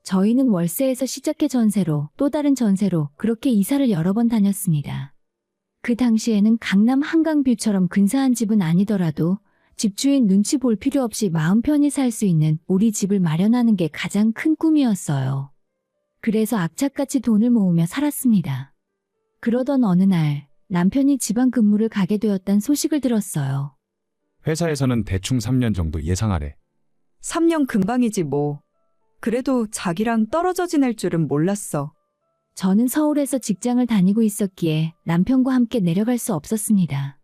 저희는 월세에서 시작해 전세로 또 다른 전세로 그렇게 이사를 여러 번 다녔습니다. 그 당시에는 강남 한강뷰처럼 근사한 집은 아니더라도 집주인 눈치 볼 필요 없이 마음 편히 살 수 있는 우리 집을 마련하는 게 가장 큰 꿈이었어요. 그래서 악착같이 돈을 모으며 살았습니다. 그러던 어느 날 남편이 지방 근무를 가게 되었다는 소식을 들었어요. 회사에서는 대충 3년 정도 예상하래. 3년 금방이지 뭐. 그래도 자기랑 떨어져 지낼 줄은 몰랐어. 저는 서울에서 직장을 다니고 있었기에 남편과 함께 내려갈 수 없었습니다.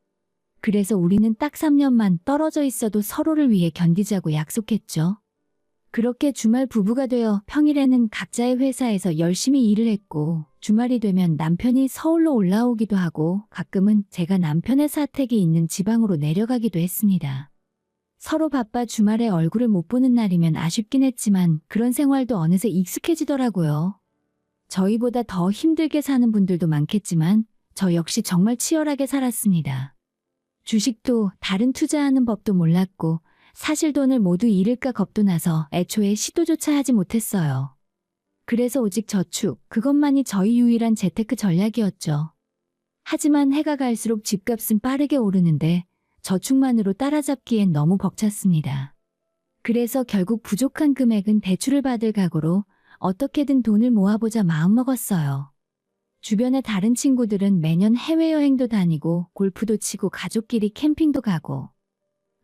그래서 우리는 딱 3년만 떨어져 있어도 서로를 위해 견디자고 약속했죠. 그렇게 주말 부부가 되어 평일에는 각자의 회사에서 열심히 일을 했고 주말이 되면 남편이 서울로 올라오기도 하고 가끔은 제가 남편의 사택이 있는 지방으로 내려가기도 했습니다. 서로 바빠 주말에 얼굴을 못 보는 날이면 아쉽긴 했지만 그런 생활도 어느새 익숙해지더라고요. 저희보다 더 힘들게 사는 분들도 많겠지만 저 역시 정말 치열하게 살았습니다. 주식도 다른 투자하는 법도 몰랐고 사실 돈을 모두 잃을까 겁도 나서 애초에 시도조차 하지 못했어요. 그래서 오직 저축, 그것만이 저희 유일한 재테크 전략이었죠. 하지만 해가 갈수록 집값은 빠르게 오르는데 저축만으로 따라잡기엔 너무 벅찼습니다. 그래서 결국 부족한 금액은 대출을 받을 각오로 어떻게든 돈을 모아보자 마음먹었어요. 주변의 다른 친구들은 매년 해외여행도 다니고 골프도 치고 가족끼리 캠핑도 가고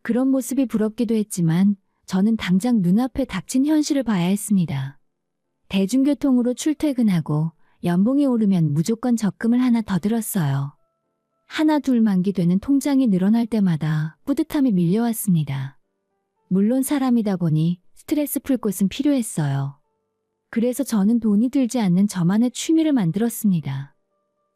그런 모습이 부럽기도 했지만 저는 당장 눈앞에 닥친 현실을 봐야 했습니다. 대중교통으로 출퇴근하고 연봉이 오르면 무조건 적금을 하나 더 들었어요. 하나 둘 만기되는 통장이 늘어날 때마다 뿌듯함이 밀려왔습니다. 물론 사람이다 보니 스트레스 풀 곳은 필요했어요. 그래서 저는 돈이 들지 않는 저만의 취미를 만들었습니다.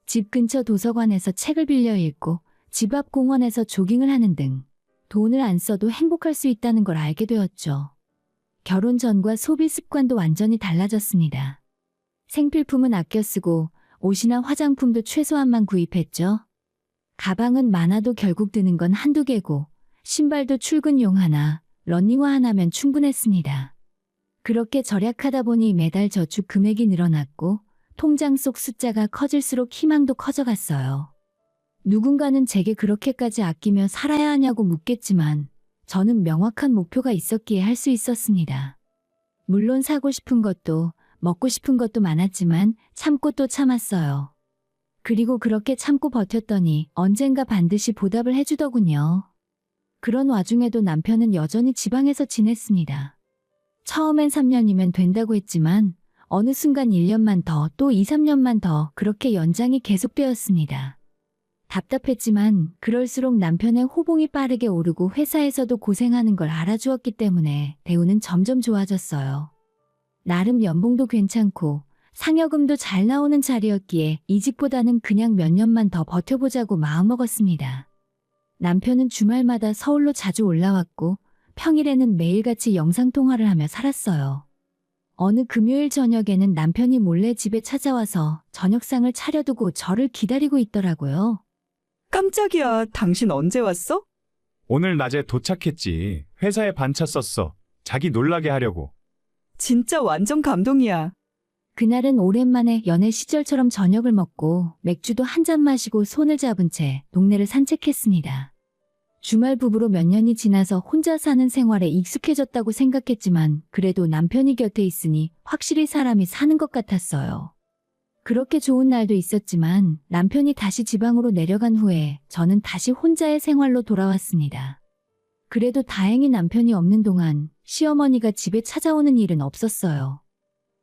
집 근처 도서관에서 책을 빌려 읽고 집 앞 공원에서 조깅을 하는 등 돈을 안 써도 행복할 수 있다는 걸 알게 되었죠. 결혼 전과 소비 습관도 완전히 달라졌습니다. 생필품은 아껴 쓰고 옷이나 화장품도 최소한만 구입했죠. 가방은 많아도 결국 드는 건 한두 개고 신발도 출근용 하나, 러닝화 하나면 충분했습니다. 그렇게 절약하다 보니 매달 저축 금액이 늘어났고 통장 속 숫자가 커질수록 희망도 커져갔어요. 누군가는 제게 그렇게까지 아끼며 살아야 하냐고 묻겠지만 저는 명확한 목표가 있었기에 할 수 있었습니다. 물론 사고 싶은 것도 먹고 싶은 것도 많았지만 참고 또 참았어요. 그리고 그렇게 참고 버텼더니 언젠가 반드시 보답을 해주더군요. 그런 와중에도 남편은 여전히 지방에서 지냈습니다. 처음엔 3년이면 된다고 했지만 어느 순간 1년만 더 또 2, 3년만 더 그렇게 연장이 계속되었습니다. 답답했지만 그럴수록 남편의 호봉이 빠르게 오르고 회사에서도 고생하는 걸 알아주었기 때문에 대우는 점점 좋아졌어요. 나름 연봉도 괜찮고 상여금도 잘 나오는 자리였기에 이직보다는 그냥 몇 년만 더 버텨보자고 마음먹었습니다. 남편은 주말마다 서울로 자주 올라왔고 평일에는 매일같이 영상통화를 하며 살았어요. 어느 금요일 저녁에는 남편이 몰래 집에 찾아와서 저녁상을 차려두고 저를 기다리고 있더라고요. 깜짝이야, 당신 언제 왔어? 오늘 낮에 도착했지. 회사에 반차 썼어. 자기 놀라게 하려고. 진짜 완전 감동이야. 그날은 오랜만에 연애 시절처럼 저녁을 먹고 맥주도 한 잔 마시고 손을 잡은 채 동네를 산책했습니다. 주말 부부로 몇 년이 지나서 혼자 사는 생활에 익숙해졌다고 생각했지만 그래도 남편이 곁에 있으니 확실히 사람이 사는 것 같았어요. 그렇게 좋은 날도 있었지만 남편이 다시 지방으로 내려간 후에 저는 다시 혼자의 생활로 돌아왔습니다. 그래도 다행히 남편이 없는 동안 시어머니가 집에 찾아오는 일은 없었어요.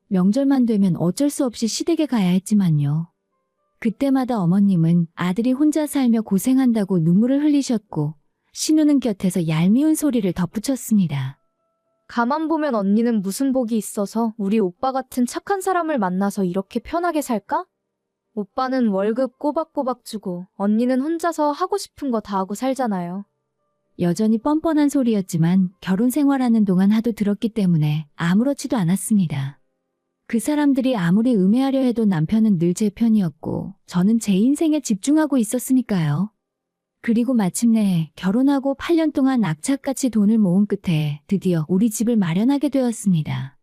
명절만 되면 어쩔 수 없이 시댁에 가야 했지만요. 그때마다 어머님은 아들이 혼자 살며 고생한다고 눈물을 흘리셨고 신우는 곁에서 얄미운 소리를 덧붙였습니다. 가만 보면 언니는 무슨 복이 있어서 우리 오빠 같은 착한 사람을 만나서 이렇게 편하게 살까? 오빠는 월급 꼬박꼬박 주고 언니는 혼자서 하고 싶은 거 다 하고 살잖아요. 여전히 뻔뻔한 소리였지만 결혼 생활하는 동안 하도 들었기 때문에 아무렇지도 않았습니다. 그 사람들이 아무리 음해하려 해도 남편은 늘 제 편이었고 저는 제 인생에 집중하고 있었으니까요. 그리고 마침내 결혼하고 8년 동안 악착같이 돈을 모은 끝에 드디어 우리 집을 마련하게 되었습니다.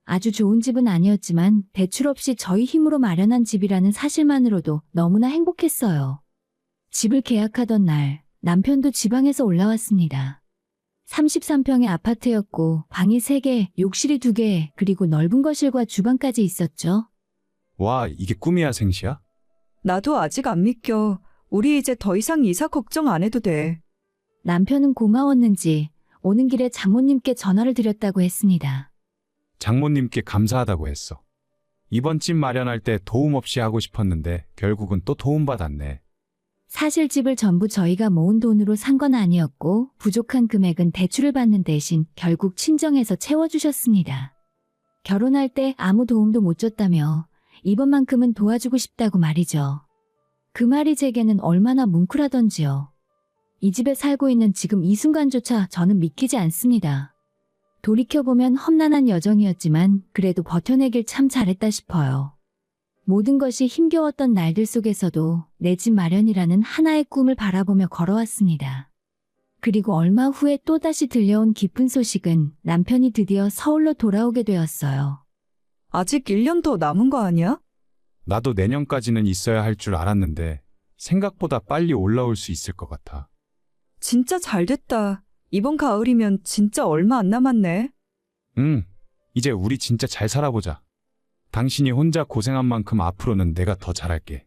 아주 좋은 집은 아니었지만 대출 없이 저희 힘으로 마련한 집이라는 사실만으로도 너무나 행복했어요. 집을 계약하던 날 남편도 지방에서 올라왔습니다. 33평의 아파트였고 방이 3개, 욕실이 2개, 그리고 넓은 거실과 주방까지 있었죠. 와, 이게 꿈이야, 생시야? 나도 아직 안 믿겨. 우리 이제 더 이상 이사 걱정 안 해도 돼. 남편은 고마웠는지 오는 길에 장모님께 전화를 드렸다고 했습니다. 장모님께 감사하다고 했어. 이번 집 마련할 때 도움 없이 하고 싶었는데 결국은 또 도움받았네. 사실 집을 전부 저희가 모은 돈으로 산 건 아니었고 부족한 금액은 대출을 받는 대신 결국 친정에서 채워주셨습니다. 결혼할 때 아무 도움도 못 줬다며 이번만큼은 도와주고 싶다고 말이죠. 그 말이 제게는 얼마나 뭉클하던지요. 이 집에 살고 있는 지금 이 순간조차 저는 믿기지 않습니다. 돌이켜보면 험난한 여정이었지만 그래도 버텨내길 참 잘했다 싶어요. 모든 것이 힘겨웠던 날들 속에서도 내 집 마련이라는 하나의 꿈을 바라보며 걸어왔습니다. 그리고 얼마 후에 또다시 들려온 기쁜 소식은 남편이 드디어 서울로 돌아오게 되었어요. 아직 1년 더 남은 거 아니야? 나도 내년까지는 있어야 할 줄 알았는데 생각보다 빨리 올라올 수 있을 것 같아. 진짜 잘 됐다. 이번 가을이면 진짜 얼마 안 남았네. 응, 이제 우리 진짜 잘 살아보자. 당신이 혼자 고생한 만큼 앞으로는 내가 더 잘할게.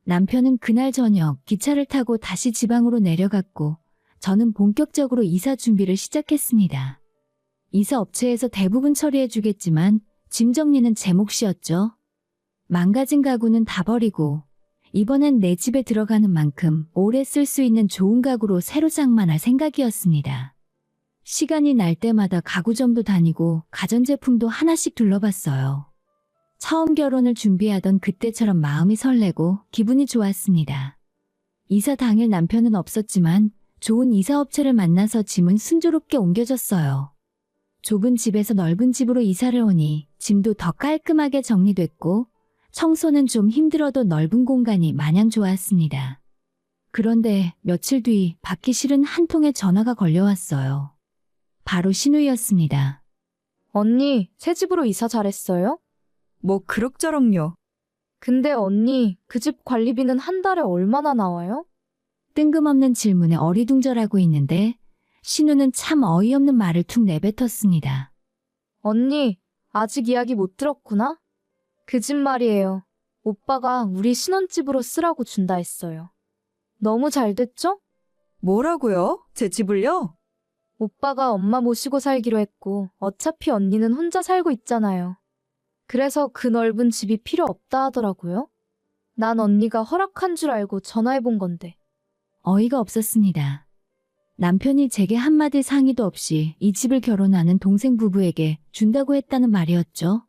남편은 그날 저녁 기차를 타고 다시 지방으로 내려갔고 저는 본격적으로 이사 준비를 시작했습니다. 이사 업체에서 대부분 처리해주겠지만 짐 정리는 제 몫이었죠. 망가진 가구는 다 버리고 이번엔 내 집에 들어가는 만큼 오래 쓸 수 있는 좋은 가구로 새로 장만할 생각이었습니다. 시간이 날 때마다 가구점도 다니고 가전제품도 하나씩 둘러봤어요. 처음 결혼을 준비하던 그때처럼 마음이 설레고 기분이 좋았습니다. 이사 당일 남편은 없었지만 좋은 이사업체를 만나서 짐은 순조롭게 옮겨졌어요. 좁은 집에서 넓은 집으로 이사를 오니 짐도 더 깔끔하게 정리됐고 청소는 좀 힘들어도 넓은 공간이 마냥 좋았습니다. 그런데 며칠 뒤 받기 싫은 한 통의 전화가 걸려왔어요. 바로 신우이였습니다. 언니, 새 집으로 이사 잘했어요? 뭐 그럭저럭요. 근데 언니, 그 집 관리비는 한 달에 얼마나 나와요? 뜬금없는 질문에 어리둥절하고 있는데 신우는 참 어이없는 말을 툭 내뱉었습니다. 언니, 아직 이야기 못 들었구나? 그 집 말이에요. 오빠가 우리 신혼집으로 쓰라고 준다 했어요. 너무 잘 됐죠? 뭐라고요? 제 집을요? 오빠가 엄마 모시고 살기로 했고 어차피 언니는 혼자 살고 있잖아요. 그래서 그 넓은 집이 필요 없다 하더라고요. 난 언니가 허락한 줄 알고 전화해 본 건데. 어이가 없었습니다. 남편이 제게 한마디 상의도 없이 이 집을 결혼하는 동생 부부에게 준다고 했다는 말이었죠.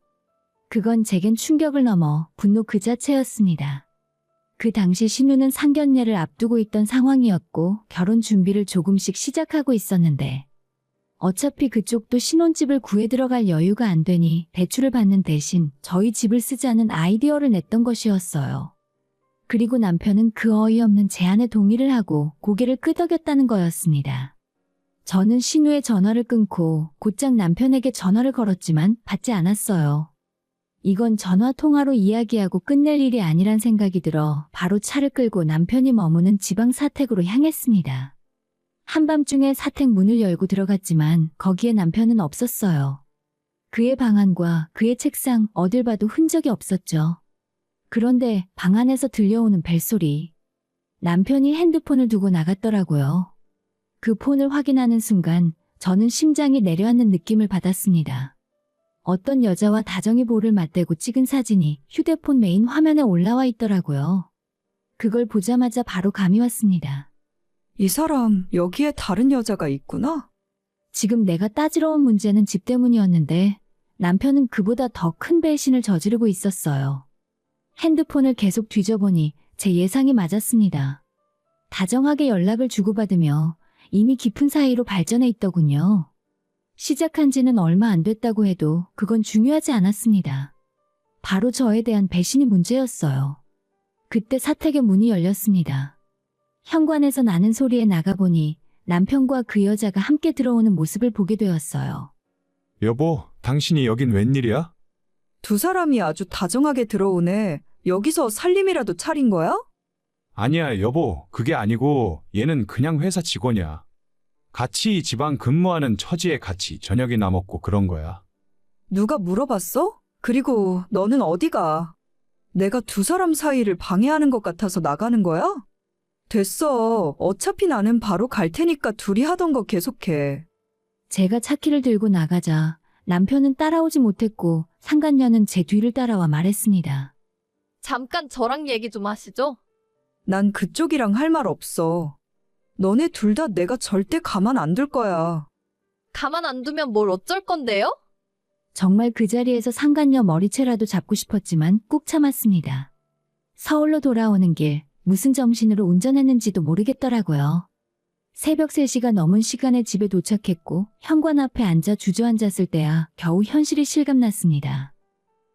그건 제겐 충격을 넘어 분노 그 자체였습니다. 그 당시 신우는 상견례를 앞두고 있던 상황이었고 결혼 준비를 조금씩 시작하고 있었는데 어차피 그쪽도 신혼집을 구해 들어갈 여유가 안 되니 대출을 받는 대신 저희 집을 쓰자는 아이디어를 냈던 것이었어요. 그리고 남편은 그 어이없는 제안에 동의를 하고 고개를 끄덕였다는 거였습니다. 저는 신우의 전화를 끊고 곧장 남편에게 전화를 걸었지만 받지 않았어요. 이건 전화 통화로 이야기하고 끝낼 일이 아니란 생각이 들어 바로 차를 끌고 남편이 머무는 지방 사택으로 향했습니다. 한밤중에 사택 문을 열고 들어갔지만 거기에 남편은 없었어요. 그의 방 안과 그의 책상 어딜 봐도 흔적이 없었죠. 그런데 방 안에서 들려오는 벨소리. 남편이 핸드폰을 두고 나갔더라고요. 그 폰을 확인하는 순간 저는 심장이 내려앉는 느낌을 받았습니다. 어떤 여자와 다정히 볼을 맞대고 찍은 사진이 휴대폰 메인 화면에 올라와 있더라고요. 그걸 보자마자 바로 감이 왔습니다. 이 사람 여기에 다른 여자가 있구나? 지금 내가 따지러 온 문제는 집 때문이었는데 남편은 그보다 더 큰 배신을 저지르고 있었어요. 핸드폰을 계속 뒤져보니 제 예상이 맞았습니다. 다정하게 연락을 주고받으며 이미 깊은 사이로 발전해 있더군요. 시작한 지는 얼마 안 됐다고 해도 그건 중요하지 않았습니다. 바로 저에 대한 배신이 문제였어요. 그때 사택의 문이 열렸습니다. 현관에서 나는 소리에 나가보니 남편과 그 여자가 함께 들어오는 모습을 보게 되었어요. 여보, 당신이 여긴 웬일이야? 두 사람이 아주 다정하게 들어오네. 여기서 살림이라도 차린 거야? 아니야, 여보. 그게 아니고 얘는 그냥 회사 직원이야. 같이 지방 근무하는 처지에 같이 저녁이나 먹고 그런 거야. 누가 물어봤어? 그리고 너는 어디가? 내가 두 사람 사이를 방해하는 것 같아서 나가는 거야? 됐어. 어차피 나는 바로 갈 테니까 둘이 하던 거 계속해. 제가 차키를 들고 나가자 남편은 따라오지 못했고 상간녀는 제 뒤를 따라와 말했습니다. 잠깐 저랑 얘기 좀 하시죠. 난 그쪽이랑 할 말 없어. 너네 둘 다 내가 절대 가만 안 둘 거야. 가만 안 두면 뭘 어쩔 건데요? 정말 그 자리에서 상간녀 머리채라도 잡고 싶었지만 꾹 참았습니다. 서울로 돌아오는 길 무슨 정신으로 운전했는지도 모르겠더라고요. 새벽 3시가 넘은 시간에 집에 도착했고 현관 앞에 앉아 주저앉았을 때야 겨우 현실이 실감났습니다.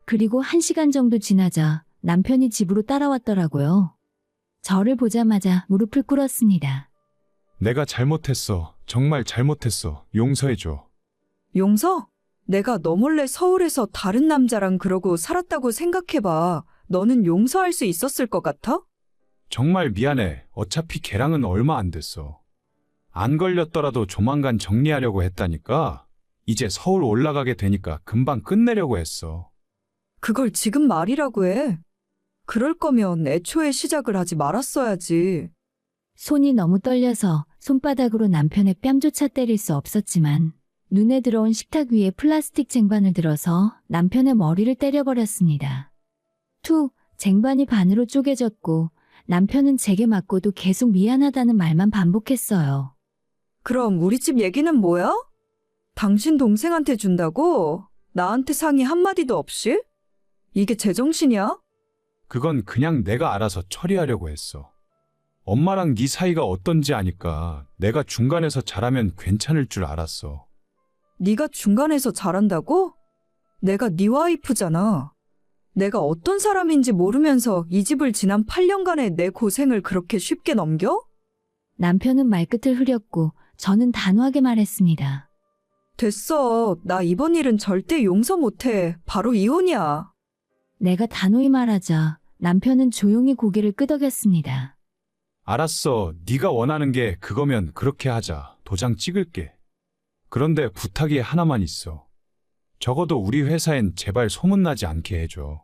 그리고 1시간 정도 지나자 남편이 집으로 따라왔더라고요. 저를 보자마자 무릎을 꿇었습니다. 내가 잘못했어. 정말 잘못했어. 용서해줘. 용서? 내가 너 몰래 서울에서 다른 남자랑 그러고 살았다고 생각해봐. 너는 용서할 수 있었을 것 같아? 정말 미안해. 어차피 걔랑은 얼마 안 됐어. 안 걸렸더라도 조만간 정리하려고 했다니까. 이제 서울 올라가게 되니까 금방 끝내려고 했어. 그걸 지금 말이라고 해. 그럴 거면 애초에 시작을 하지 말았어야지. 손이 너무 떨려서 손바닥으로 남편의 뺨조차 때릴 수 없었지만 눈에 들어온 식탁 위에 플라스틱 쟁반을 들어서 남편의 머리를 때려버렸습니다. 툭! 쟁반이 반으로 쪼개졌고 남편은 제게 맞고도 계속 미안하다는 말만 반복했어요. 그럼 우리 집 얘기는 뭐야? 당신 동생한테 준다고? 나한테 상의 한마디도 없이? 이게 제정신이야? 그건 그냥 내가 알아서 처리하려고 했어. 엄마랑 네 사이가 어떤지 아니까 내가 중간에서 잘하면 괜찮을 줄 알았어. 네가 중간에서 잘한다고? 내가 네 와이프잖아. 내가 어떤 사람인지 모르면서 이 집을 지난 8년간의 내 고생을 그렇게 쉽게 넘겨? 남편은 말끝을 흐렸고 저는 단호하게 말했습니다. 됐어. 나 이번 일은 절대 용서 못해. 바로 이혼이야. 내가 단호히 말하자 남편은 조용히 고개를 끄덕였습니다. 알았어. 네가 원하는 게 그거면 그렇게 하자. 도장 찍을게. 그런데 부탁이 하나만 있어. 적어도 우리 회사엔 제발 소문나지 않게 해줘.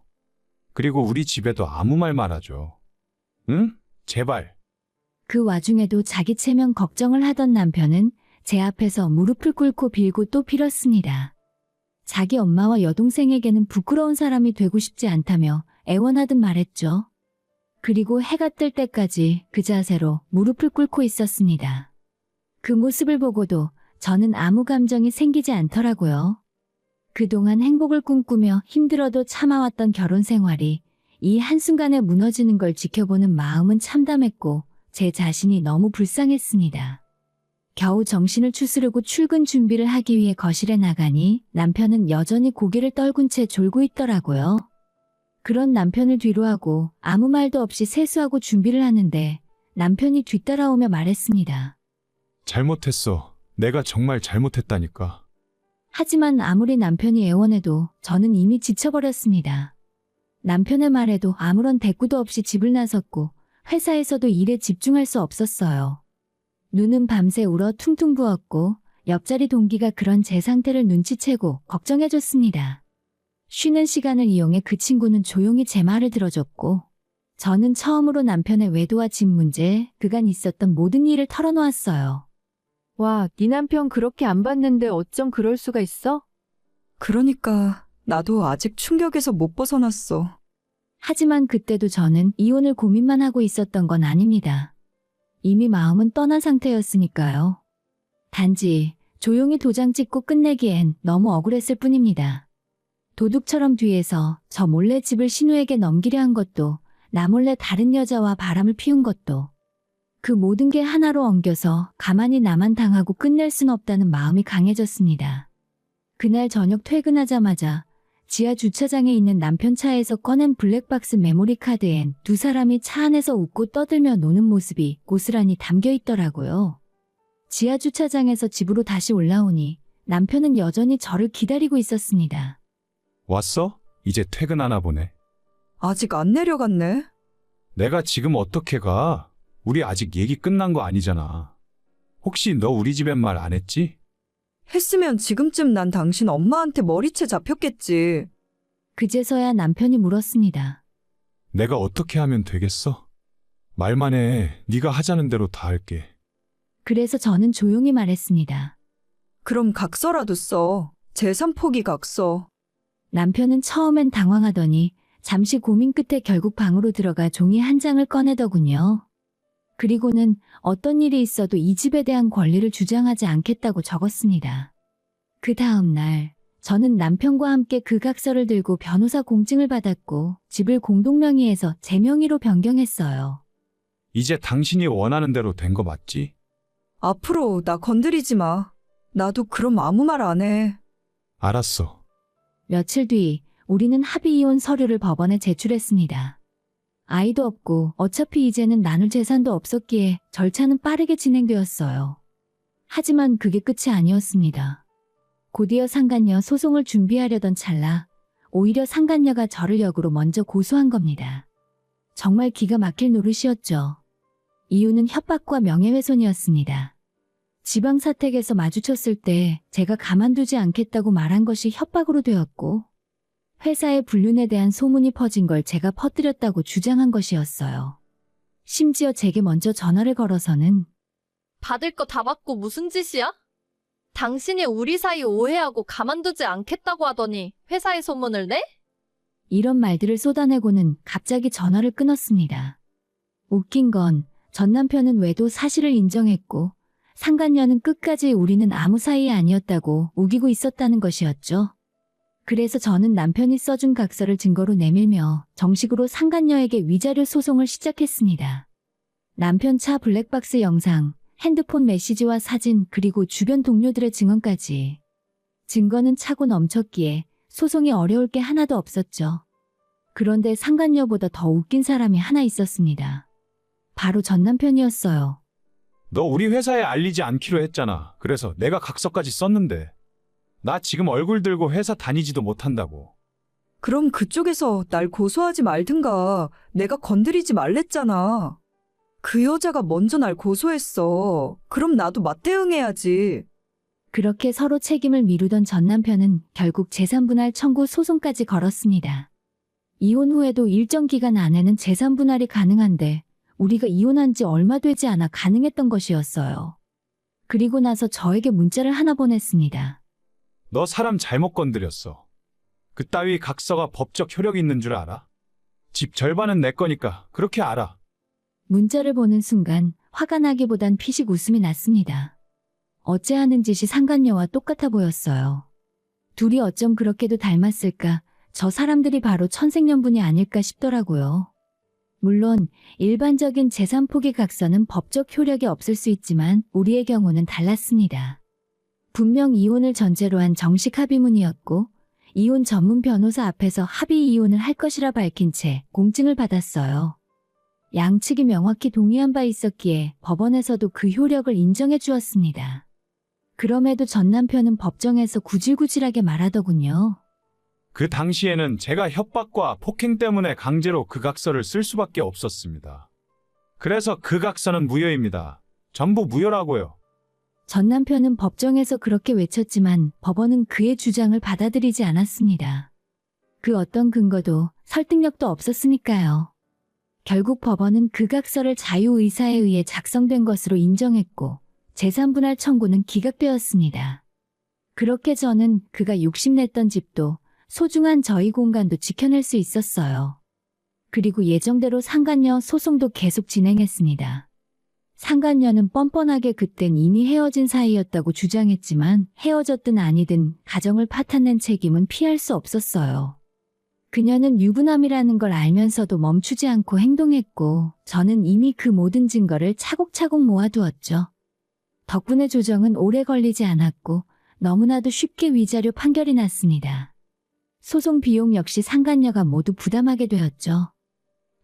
그리고 우리 집에도 아무 말 말아줘. 응? 제발. 그 와중에도 자기 체면 걱정을 하던 남편은 제 앞에서 무릎을 꿇고 빌고 또 빌었습니다. 자기 엄마와 여동생에게는 부끄러운 사람이 되고 싶지 않다며 애원하듯 말했죠. 그리고 해가 뜰 때까지 그 자세로 무릎을 꿇고 있었습니다. 그 모습을 보고도 저는 아무 감정이 생기지 않더라고요. 그동안 행복을 꿈꾸며 힘들어도 참아왔던 결혼 생활이 이 한순간에 무너지는 걸 지켜보는 마음은 참담했고 제 자신이 너무 불쌍했습니다. 겨우 정신을 추스르고 출근 준비를 하기 위해 거실에 나가니 남편은 여전히 고개를 떨군 채 졸고 있더라고요. 그런 남편을 뒤로하고 아무 말도 없이 세수하고 준비를 하는데 남편이 뒤따라오며 말했습니다. 잘못했어. 내가 정말 잘못했다니까. 하지만 아무리 남편이 애원해도 저는 이미 지쳐버렸습니다. 남편의 말에도 아무런 대꾸도 없이 집을 나섰고 회사에서도 일에 집중할 수 없었어요. 눈은 밤새 울어 퉁퉁 부었고 옆자리 동기가 그런 제 상태를 눈치채고 걱정해줬습니다. 쉬는 시간을 이용해 그 친구는 조용히 제 말을 들어줬고 저는 처음으로 남편의 외도와 집 문제, 그간 있었던 모든 일을 털어놓았어요. 와, 네 남편 그렇게 안 봤는데 어쩜 그럴 수가 있어? 그러니까 나도 아직 충격에서 못 벗어났어. 하지만 그때도 저는 이혼을 고민만 하고 있었던 건 아닙니다. 이미 마음은 떠난 상태였으니까요. 단지 조용히 도장 찍고 끝내기엔 너무 억울했을 뿐입니다. 도둑처럼 뒤에서 저 몰래 집을 신우에게 넘기려 한 것도 나 몰래 다른 여자와 바람을 피운 것도 그 모든 게 하나로 엉겨서 가만히 나만 당하고 끝낼 순 없다는 마음이 강해졌습니다. 그날 저녁 퇴근하자마자 지하 주차장에 있는 남편 차에서 꺼낸 블랙박스 메모리 카드엔 두 사람이 차 안에서 웃고 떠들며 노는 모습이 고스란히 담겨 있더라고요. 지하 주차장에서 집으로 다시 올라오니 남편은 여전히 저를 기다리고 있었습니다. 왔어? 이제 퇴근하나 보네. 아직 안 내려갔네. 내가 지금 어떻게 가? 우리 아직 얘기 끝난 거 아니잖아. 혹시 너 우리 집엔 말 안 했지? 했으면 지금쯤 난 당신 엄마한테 머리채 잡혔겠지. 그제서야 남편이 물었습니다. 내가 어떻게 하면 되겠어? 말만 해. 네가 하자는 대로 다 할게. 그래서 저는 조용히 말했습니다. 그럼 각서라도 써. 재산 포기 각서. 남편은 처음엔 당황하더니 잠시 고민 끝에 결국 방으로 들어가 종이 한 장을 꺼내더군요. 그리고는 어떤 일이 있어도 이 집에 대한 권리를 주장하지 않겠다고 적었습니다. 그 다음 날 저는 남편과 함께 그 각서를 들고 변호사 공증을 받았고 집을 공동명의에서 제 명의로 변경했어요. 이제 당신이 원하는 대로 된 거 맞지? 앞으로 나 건드리지 마. 나도 그럼 아무 말 안 해. 알았어. 며칠 뒤 우리는 합의 이혼 서류를 법원에 제출했습니다. 아이도 없고 어차피 이제는 나눌 재산도 없었기에 절차는 빠르게 진행되었어요. 하지만 그게 끝이 아니었습니다. 곧이어 상간녀 소송을 준비하려던 찰나 오히려 상간녀가 저를 역으로 먼저 고소한 겁니다. 정말 기가 막힐 노릇이었죠. 이유는 협박과 명예훼손이었습니다. 지방사택에서 마주쳤을 때 제가 가만두지 않겠다고 말한 것이 협박으로 되었고 회사의 불륜에 대한 소문이 퍼진 걸 제가 퍼뜨렸다고 주장한 것이었어요. 심지어 제게 먼저 전화를 걸어서는 받을 거 다 받고 무슨 짓이야? 당신이 우리 사이 오해하고 가만두지 않겠다고 하더니 회사에 소문을 내? 이런 말들을 쏟아내고는 갑자기 전화를 끊었습니다. 웃긴 건 전 남편은 외도 사실을 인정했고 상간녀는 끝까지 우리는 아무 사이 아니었다고 우기고 있었다는 것이었죠. 그래서 저는 남편이 써준 각서를 증거로 내밀며 정식으로 상간녀에게 위자료 소송을 시작했습니다. 남편 차 블랙박스 영상, 핸드폰 메시지와 사진 그리고 주변 동료들의 증언까지. 증거는 차고 넘쳤기에 소송이 어려울 게 하나도 없었죠. 그런데 상간녀보다 더 웃긴 사람이 하나 있었습니다. 바로 전 남편이었어요. 너 우리 회사에 알리지 않기로 했잖아. 그래서 내가 각서까지 썼는데. 나 지금 얼굴 들고 회사 다니지도 못한다고. 그럼 그쪽에서 날 고소하지 말든가. 내가 건드리지 말랬잖아. 그 여자가 먼저 날 고소했어. 그럼 나도 맞대응해야지. 그렇게 서로 책임을 미루던 전 남편은 결국 재산분할 청구 소송까지 걸었습니다. 이혼 후에도 일정 기간 안에는 재산분할이 가능한데 우리가 이혼한 지 얼마 되지 않아 가능했던 것이었어요. 그리고 나서 저에게 문자를 하나 보냈습니다. 너 사람 잘못 건드렸어. 그따위 각서가 법적 효력이 있는 줄 알아? 집 절반은 내 거니까 그렇게 알아. 문자를 보는 순간 화가 나기보단 피식 웃음이 났습니다. 어째 하는 짓이 상간녀와 똑같아 보였어요. 둘이 어쩜 그렇게도 닮았을까? 저 사람들이 바로 천생연분이 아닐까 싶더라고요. 물론 일반적인 재산 포기 각서는 법적 효력이 없을 수 있지만 우리의 경우는 달랐습니다. 분명 이혼을 전제로 한 정식 합의문이었고 이혼 전문 변호사 앞에서 합의 이혼을 할 것이라 밝힌 채 공증을 받았어요. 양측이 명확히 동의한 바 있었기에 법원에서도 그 효력을 인정해 주었습니다. 그럼에도 전 남편은 법정에서 구질구질하게 말하더군요. 그 당시에는 제가 협박과 폭행 때문에 강제로 그 각서를 쓸 수밖에 없었습니다. 그래서 그 각서는 무효입니다. 전부 무효라고요. 전 남편은 법정에서 그렇게 외쳤지만 법원은 그의 주장을 받아들이지 않았습니다. 그 어떤 근거도 설득력도 없었으니까요. 결국 법원은 그 각서를 자유의사에 의해 작성된 것으로 인정했고 재산분할 청구는 기각되었습니다. 그렇게 저는 그가 욕심냈던 집도 소중한 저희 공간도 지켜낼 수 있었어요. 그리고 예정대로 상간녀 소송도 계속 진행했습니다. 상간녀는 뻔뻔하게 그땐 이미 헤어진 사이였다고 주장했지만 헤어졌든 아니든 가정을 파탄낸 책임은 피할 수 없었어요. 그녀는 유부남이라는 걸 알면서도 멈추지 않고 행동했고 저는 이미 그 모든 증거를 차곡차곡 모아두었죠. 덕분에 조정은 오래 걸리지 않았고 너무나도 쉽게 위자료 판결이 났습니다. 소송 비용 역시 상간녀가 모두 부담하게 되었죠.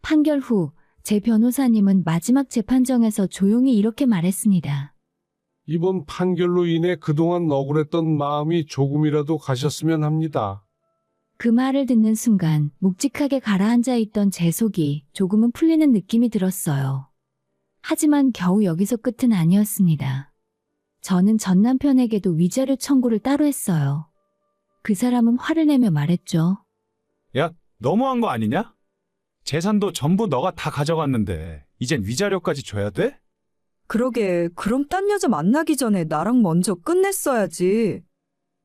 판결 후 제 변호사님은 마지막 재판정에서 조용히 이렇게 말했습니다. 이번 판결로 인해 그동안 억울했던 마음이 조금이라도 가셨으면 합니다. 그 말을 듣는 순간 묵직하게 가라앉아 있던 제 속이 조금은 풀리는 느낌이 들었어요. 하지만 겨우 여기서 끝은 아니었습니다. 저는 전 남편에게도 위자료 청구를 따로 했어요. 그 사람은 화를 내며 말했죠. 야, 너무한 거 아니냐? 재산도 전부 너가 다 가져갔는데 이젠 위자료까지 줘야 돼? 그러게, 그럼 딴 여자 만나기 전에 나랑 먼저 끝냈어야지.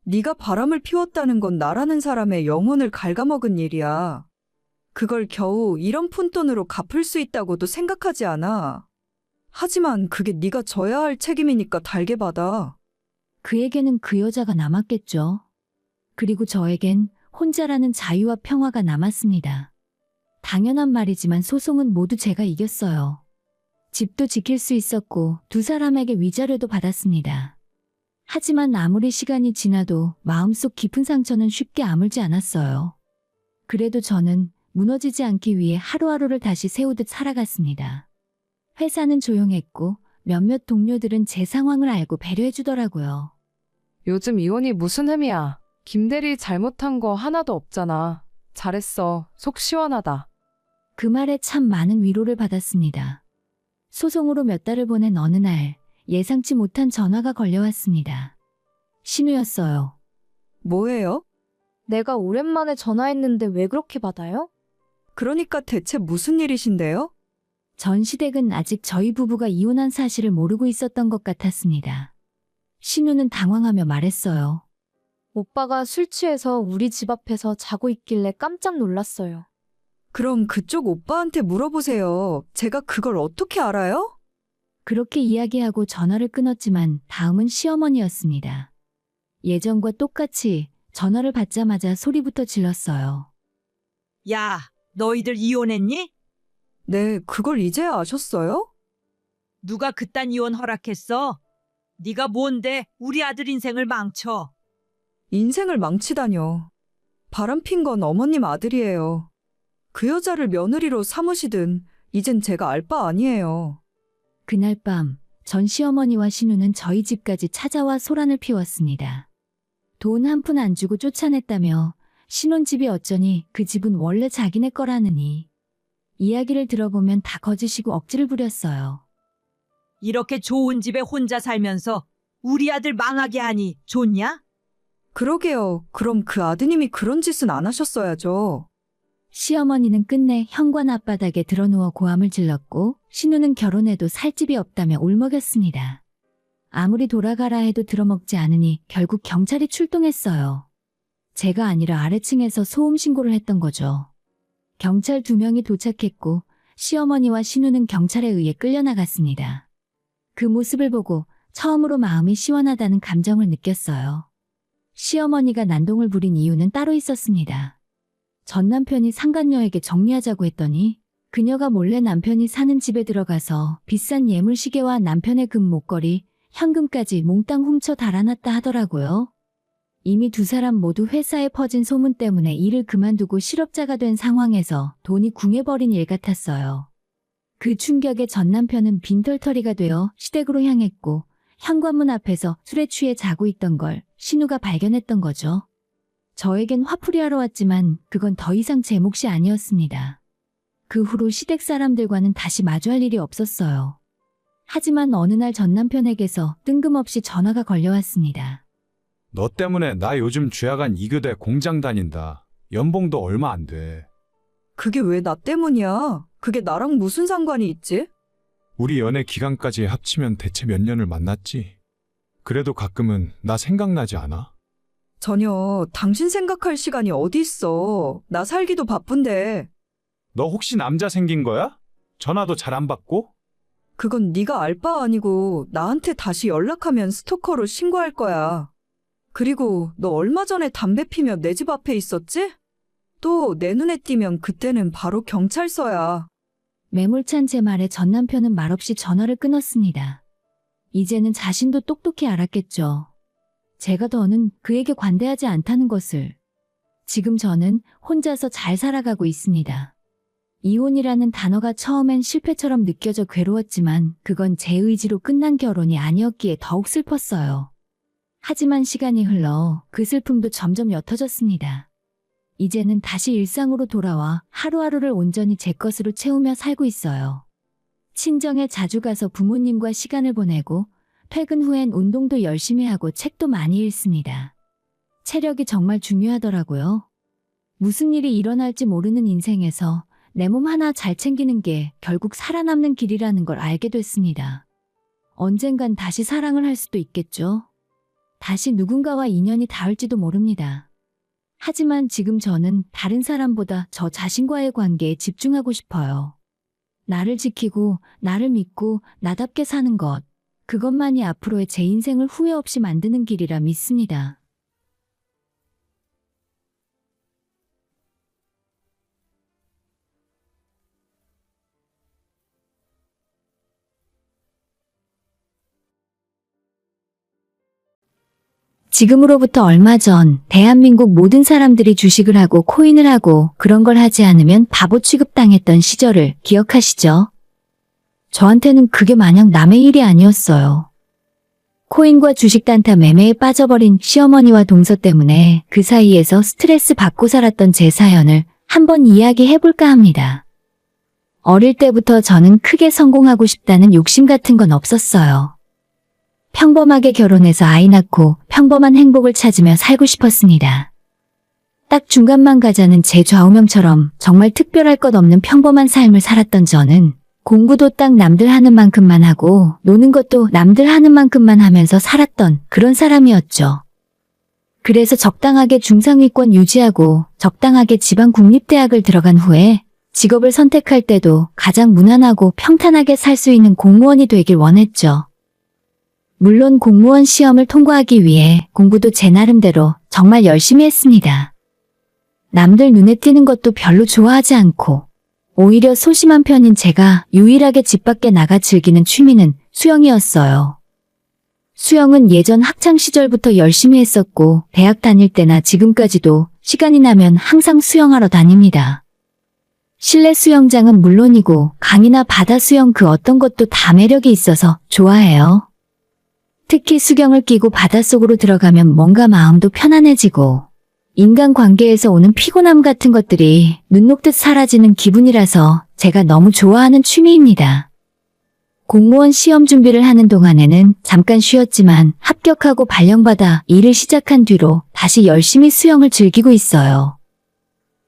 네가 바람을 피웠다는 건 나라는 사람의 영혼을 갉아먹은 일이야. 그걸 겨우 이런 푼돈으로 갚을 수 있다고도 생각하지 않아. 하지만 그게 네가 져야 할 책임이니까 달게 받아. 그에게는 그 여자가 남았겠죠. 그리고 저에겐 혼자라는 자유와 평화가 남았습니다. 당연한 말이지만 소송은 모두 제가 이겼어요. 집도 지킬 수 있었고 두 사람에게 위자료도 받았습니다. 하지만 아무리 시간이 지나도 마음속 깊은 상처는 쉽게 아물지 않았어요. 그래도 저는 무너지지 않기 위해 하루하루를 다시 세우듯 살아갔습니다. 회사는 조용했고 몇몇 동료들은 제 상황을 알고 배려해주더라고요. 요즘 이혼이 무슨 흠이야. 김대리 잘못한 거 하나도 없잖아. 잘했어. 속 시원하다. 그 말에 참 많은 위로를 받았습니다. 소송으로 몇 달을 보낸 어느 날 예상치 못한 전화가 걸려왔습니다. 신우였어요. 뭐예요? 내가 오랜만에 전화했는데 왜 그렇게 받아요? 그러니까 대체 무슨 일이신데요? 전 시댁은 아직 저희 부부가 이혼한 사실을 모르고 있었던 것 같았습니다. 신우는 당황하며 말했어요. 오빠가 술 취해서 우리 집 앞에서 자고 있길래 깜짝 놀랐어요. 그럼 그쪽 오빠한테 물어보세요. 제가 그걸 어떻게 알아요? 그렇게 이야기하고 전화를 끊었지만 다음은 시어머니였습니다. 예전과 똑같이 전화를 받자마자 소리부터 질렀어요. 야, 너희들 이혼했니? 네, 그걸 이제야 아셨어요? 누가 그딴 이혼 허락했어? 네가 뭔데 우리 아들 인생을 망쳐? 인생을 망치다뇨. 바람핀 건 어머님 아들이에요. 그 여자를 며느리로 삼으시든 이젠 제가 알 바 아니에요. 그날 밤 전 시어머니와 신우는 저희 집까지 찾아와 소란을 피웠습니다. 돈 한 푼 안 주고 쫓아냈다며 신혼집이 어쩌니 그 집은 원래 자기네 거라느니 이야기를 들어보면 다 거짓이고 억지를 부렸어요. 이렇게 좋은 집에 혼자 살면서 우리 아들 망하게 하니 좋냐? 그러게요. 그럼 그 아드님이 그런 짓은 안 하셨어야죠. 시어머니는 끝내 현관 앞바닥에 드러누워 고함을 질렀고 신우는 결혼해도 살 집이 없다며 울먹였습니다. 아무리 돌아가라 해도 들어먹지 않으니 결국 경찰이 출동했어요. 제가 아니라 아래층에서 소음 신고를 했던 거죠. 경찰 2명이 도착했고 시어머니와 신우는 경찰에 의해 끌려나갔습니다. 그 모습을 보고 처음으로 마음이 시원하다는 감정을 느꼈어요. 시어머니가 난동을 부린 이유는 따로 있었습니다. 전 남편이 상간녀에게 정리하자고 했더니 그녀가 몰래 남편이 사는 집에 들어가서 비싼 예물 시계와 남편의 금 목걸이, 현금까지 몽땅 훔쳐 달아났다 하더라고요. 이미 두 사람 모두 회사에 퍼진 소문 때문에 일을 그만두고 실업자가 된 상황에서 돈이 궁해버린 일 같았어요. 그 충격에 전 남편은 빈털터리가 되어 시댁으로 향했고 현관문 앞에서 술에 취해 자고 있던 걸 신우가 발견했던 거죠. 저에겐 화풀이하러 왔지만 그건 더 이상 제 몫이 아니었습니다. 그 후로 시댁 사람들과는 다시 마주할 일이 없었어요. 하지만 어느 날 전 남편에게서 뜬금없이 전화가 걸려왔습니다. 너 때문에 나 요즘 주야간 2교대 공장 다닌다. 연봉도 얼마 안 돼. 그게 왜 나 때문이야? 그게 나랑 무슨 상관이 있지? 우리 연애 기간까지 합치면 대체 몇 년을 만났지? 그래도 가끔은 나 생각나지 않아? 전혀 당신 생각할 시간이 어디 있어. 나 살기도 바쁜데. 너 혹시 남자 생긴 거야? 전화도 잘 안 받고? 그건 네가 알 바 아니고 나한테 다시 연락하면 스토커로 신고할 거야. 그리고 너 얼마 전에 담배 피며 내 집 앞에 있었지? 또 내 눈에 띄면 그때는 바로 경찰서야. 매몰찬 제 말에 전 남편은 말없이 전화를 끊었습니다. 이제는 자신도 똑똑히 알았겠죠. 제가 더는 그에게 관대하지 않다는 것을. 지금 저는 혼자서 잘 살아가고 있습니다. 이혼이라는 단어가 처음엔 실패처럼 느껴져 괴로웠지만 그건 제 의지로 끝난 결혼이 아니었기에 더욱 슬펐어요. 하지만 시간이 흘러 그 슬픔도 점점 옅어졌습니다. 이제는 다시 일상으로 돌아와 하루하루를 온전히 제 것으로 채우며 살고 있어요. 친정에 자주 가서 부모님과 시간을 보내고 퇴근 후엔 운동도 열심히 하고 책도 많이 읽습니다. 체력이 정말 중요하더라고요. 무슨 일이 일어날지 모르는 인생에서 내 몸 하나 잘 챙기는 게 결국 살아남는 길이라는 걸 알게 됐습니다. 언젠간 다시 사랑을 할 수도 있겠죠. 다시 누군가와 인연이 닿을지도 모릅니다. 하지만 지금 저는 다른 사람보다 저 자신과의 관계에 집중하고 싶어요. 나를 지키고 나를 믿고 나답게 사는 것, 그것만이 앞으로의 제 인생을 후회 없이 만드는 길이라 믿습니다. 지금으로부터 얼마 전 대한민국 모든 사람들이 주식을 하고 코인을 하고 그런 걸 하지 않으면 바보 취급당했던 시절을 기억하시죠? 저한테는 그게 마냥 남의 일이 아니었어요. 코인과 주식 단타 매매에 빠져버린 시어머니와 동서 때문에 그 사이에서 스트레스 받고 살았던 제 사연을 한번 이야기해볼까 합니다. 어릴 때부터 저는 크게 성공하고 싶다는 욕심 같은 건 없었어요. 평범하게 결혼해서 아이 낳고 평범한 행복을 찾으며 살고 싶었습니다. 딱 중간만 가자는 제 좌우명처럼 정말 특별할 것 없는 평범한 삶을 살았던 저는 공부도 딱 남들 하는 만큼만 하고 노는 것도 남들 하는 만큼만 하면서 살았던 그런 사람이었죠. 그래서 적당하게 중상위권 유지하고 적당하게 지방 국립대학을 들어간 후에 직업을 선택할 때도 가장 무난하고 평탄하게 살 수 있는 공무원이 되길 원했죠. 물론 공무원 시험을 통과하기 위해 공부도 제 나름대로 정말 열심히 했습니다. 남들 눈에 띄는 것도 별로 좋아하지 않고 오히려 소심한 편인 제가 유일하게 집 밖에 나가 즐기는 취미는 수영이었어요. 수영은 예전 학창 시절부터 열심히 했었고 대학 다닐 때나 지금까지도 시간이 나면 항상 수영하러 다닙니다. 실내 수영장은 물론이고 강이나 바다 수영 그 어떤 것도 다 매력이 있어서 좋아해요. 특히 수경을 끼고 바닷속으로 들어가면 뭔가 마음도 편안해지고 인간관계에서 오는 피곤함 같은 것들이 눈 녹듯 사라지는 기분이라서 제가 너무 좋아하는 취미입니다. 공무원 시험 준비를 하는 동안에는 잠깐 쉬었지만 합격하고 발령받아 일을 시작한 뒤로 다시 열심히 수영을 즐기고 있어요.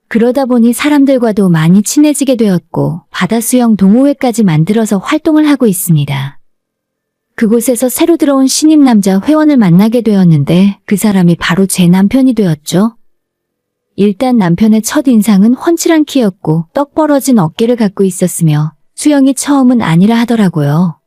그러다 보니 사람들과도 많이 친해지게 되었고 바다수영 동호회까지 만들어서 활동을 하고 있습니다. 그곳에서 새로 들어온 신입 남자 회원을 만나게 되었는데 그 사람이 바로 제 남편이 되었죠. 일단 남편의 첫인상은 훤칠한 키였고 떡 벌어진 어깨를 갖고 있었으며 수영이 처음은 아니라 하더라고요.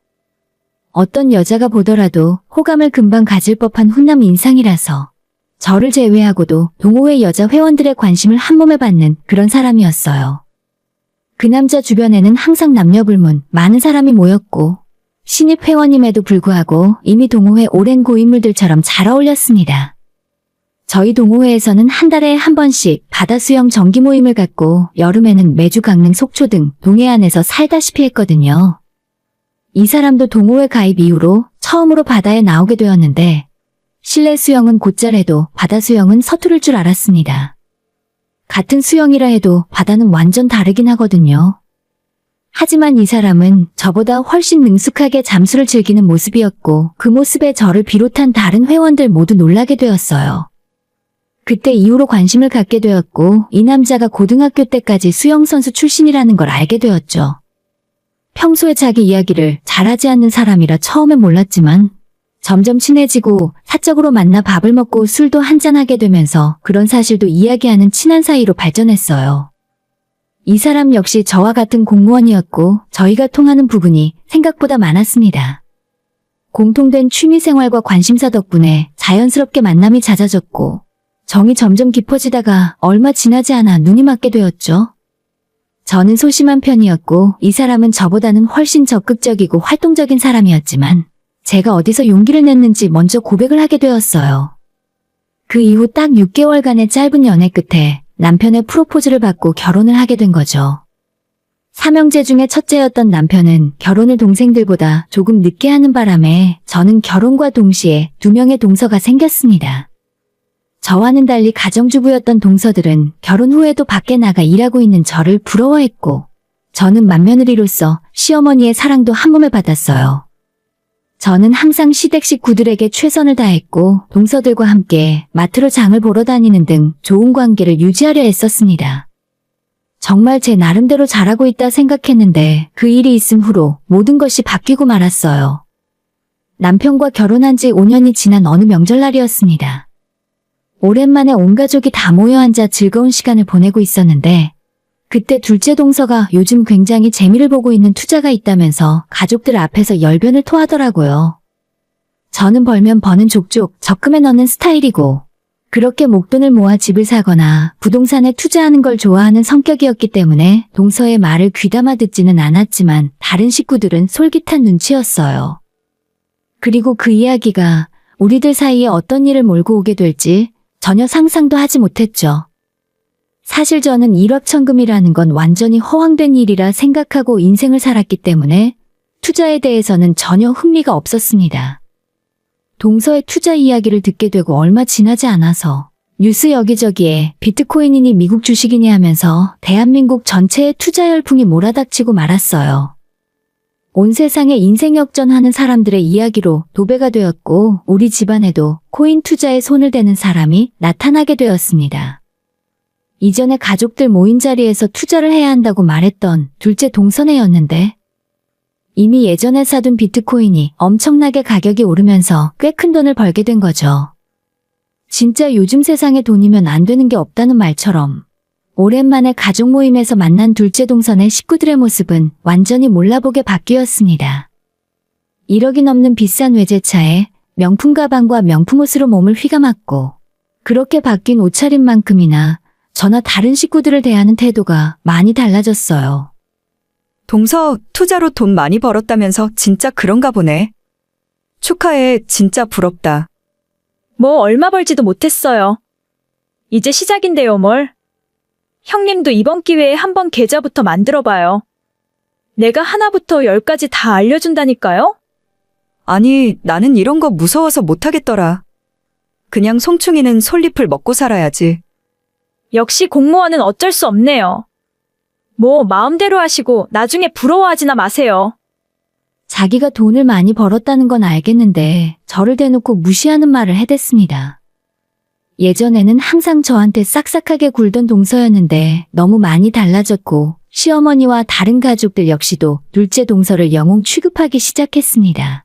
어떤 여자가 보더라도 호감을 금방 가질 법한 훈남 인상이라서 저를 제외하고도 동호회 여자 회원들의 관심을 한몸에 받는 그런 사람이었어요. 그 남자 주변에는 항상 남녀불문 많은 사람이 모였고 신입 회원임에도 불구하고 이미 동호회 오랜 고인물들처럼 잘 어울렸습니다. 저희 동호회에서는 한 달에 한 번씩 바다수영 정기 모임을 갖고 여름에는 매주 강릉 속초 등 동해안에서 살다시피 했거든요. 이 사람도 동호회 가입 이후로 처음으로 바다에 나오게 되었는데 실내 수영은 곧잘 해도 바다수영은 서투를 줄 알았습니다. 같은 수영이라 해도 바다는 완전 다르긴 하거든요. 하지만 이 사람은 저보다 훨씬 능숙하게 잠수를 즐기는 모습이었고 그 모습에 저를 비롯한 다른 회원들 모두 놀라게 되었어요. 그때 이후로 관심을 갖게 되었고 이 남자가 고등학교 때까지 수영선수 출신이라는 걸 알게 되었죠. 평소에 자기 이야기를 잘하지 않는 사람이라 처음엔 몰랐지만 점점 친해지고 사적으로 만나 밥을 먹고 술도 한잔하게 되면서 그런 사실도 이야기하는 친한 사이로 발전했어요. 이 사람 역시 저와 같은 공무원이었고 저희가 통하는 부분이 생각보다 많았습니다. 공통된 취미생활과 관심사 덕분에 자연스럽게 만남이 잦아졌고 정이 점점 깊어지다가 얼마 지나지 않아 눈이 맞게 되었죠. 저는 소심한 편이었고 이 사람은 저보다는 훨씬 적극적이고 활동적인 사람이었지만 제가 어디서 용기를 냈는지 먼저 고백을 하게 되었어요. 그 이후 딱 6개월간의 짧은 연애 끝에 남편의 프로포즈를 받고 결혼을 하게 된 거죠. 삼형제 중에 첫째였던 남편은 결혼을 동생들보다 조금 늦게 하는 바람에 저는 결혼과 동시에 2명의 동서가 생겼습니다. 저와는 달리 가정주부였던 동서들은 결혼 후에도 밖에 나가 일하고 있는 저를 부러워했고 저는 맏며느리로서 시어머니의 사랑도 한몸에 받았어요. 저는 항상 시댁 식구들에게 최선을 다했고 동서들과 함께 마트로 장을 보러 다니는 등 좋은 관계를 유지하려 애썼습니다. 정말 제 나름대로 잘하고 있다 생각했는데 그 일이 있은 후로 모든 것이 바뀌고 말았어요. 남편과 결혼한 지 5년이 지난 어느 명절날이었습니다. 오랜만에 온 가족이 다 모여 앉아 즐거운 시간을 보내고 있었는데 그때 둘째 동서가 요즘 굉장히 재미를 보고 있는 투자가 있다면서 가족들 앞에서 열변을 토하더라고요. 저는 벌면 버는 족족 적금에 넣는 스타일이고 그렇게 목돈을 모아 집을 사거나 부동산에 투자하는 걸 좋아하는 성격이었기 때문에 동서의 말을 귀담아 듣지는 않았지만 다른 식구들은 솔깃한 눈치였어요. 그리고 그 이야기가 우리들 사이에 어떤 일을 몰고 오게 될지 전혀 상상도 하지 못했죠. 사실 저는 일확천금이라는 건 완전히 허황된 일이라 생각하고 인생을 살았기 때문에 투자에 대해서는 전혀 흥미가 없었습니다. 동서의 투자 이야기를 듣게 되고 얼마 지나지 않아서 뉴스 여기저기에 비트코인이니 미국 주식이니 하면서 대한민국 전체에 투자 열풍이 몰아닥치고 말았어요. 온 세상에 인생 역전하는 사람들의 이야기로 도배가 되었고 우리 집안에도 코인 투자에 손을 대는 사람이 나타나게 되었습니다. 이전에 가족들 모인 자리에서 투자를 해야 한다고 말했던 둘째 동서네였는데 이미 예전에 사둔 비트코인이 엄청나게 가격이 오르면서 꽤 큰 돈을 벌게 된 거죠. 진짜 요즘 세상에 돈이면 안 되는 게 없다는 말처럼 오랜만에 가족 모임에서 만난 둘째 동선의 식구들의 모습은 완전히 몰라보게 바뀌었습니다. 1억이 넘는 비싼 외제차에 명품 가방과 명품 옷으로 몸을 휘감았고 그렇게 바뀐 옷차림만큼이나 저나 다른 식구들을 대하는 태도가 많이 달라졌어요. 동서, 투자로 돈 많이 벌었다면서 진짜 그런가 보네. 축하해, 진짜 부럽다. 뭐 얼마 벌지도 못했어요. 이제 시작인데요, 뭘. 형님도 이번 기회에 한번 계좌부터 만들어봐요. 내가 하나부터 10까지 다 알려준다니까요? 아니, 나는 이런 거 무서워서 못하겠더라. 그냥 송충이는 솔잎을 먹고 살아야지. 역시 공무원은 어쩔 수 없네요. 뭐 마음대로 하시고 나중에 부러워하지나 마세요. 자기가 돈을 많이 벌었다는 건 알겠는데 저를 대놓고 무시하는 말을 해댔습니다. 예전에는 항상 저한테 싹싹하게 굴던 동서였는데 너무 많이 달라졌고 시어머니와 다른 가족들 역시도 둘째 동서를 영웅 취급하기 시작했습니다.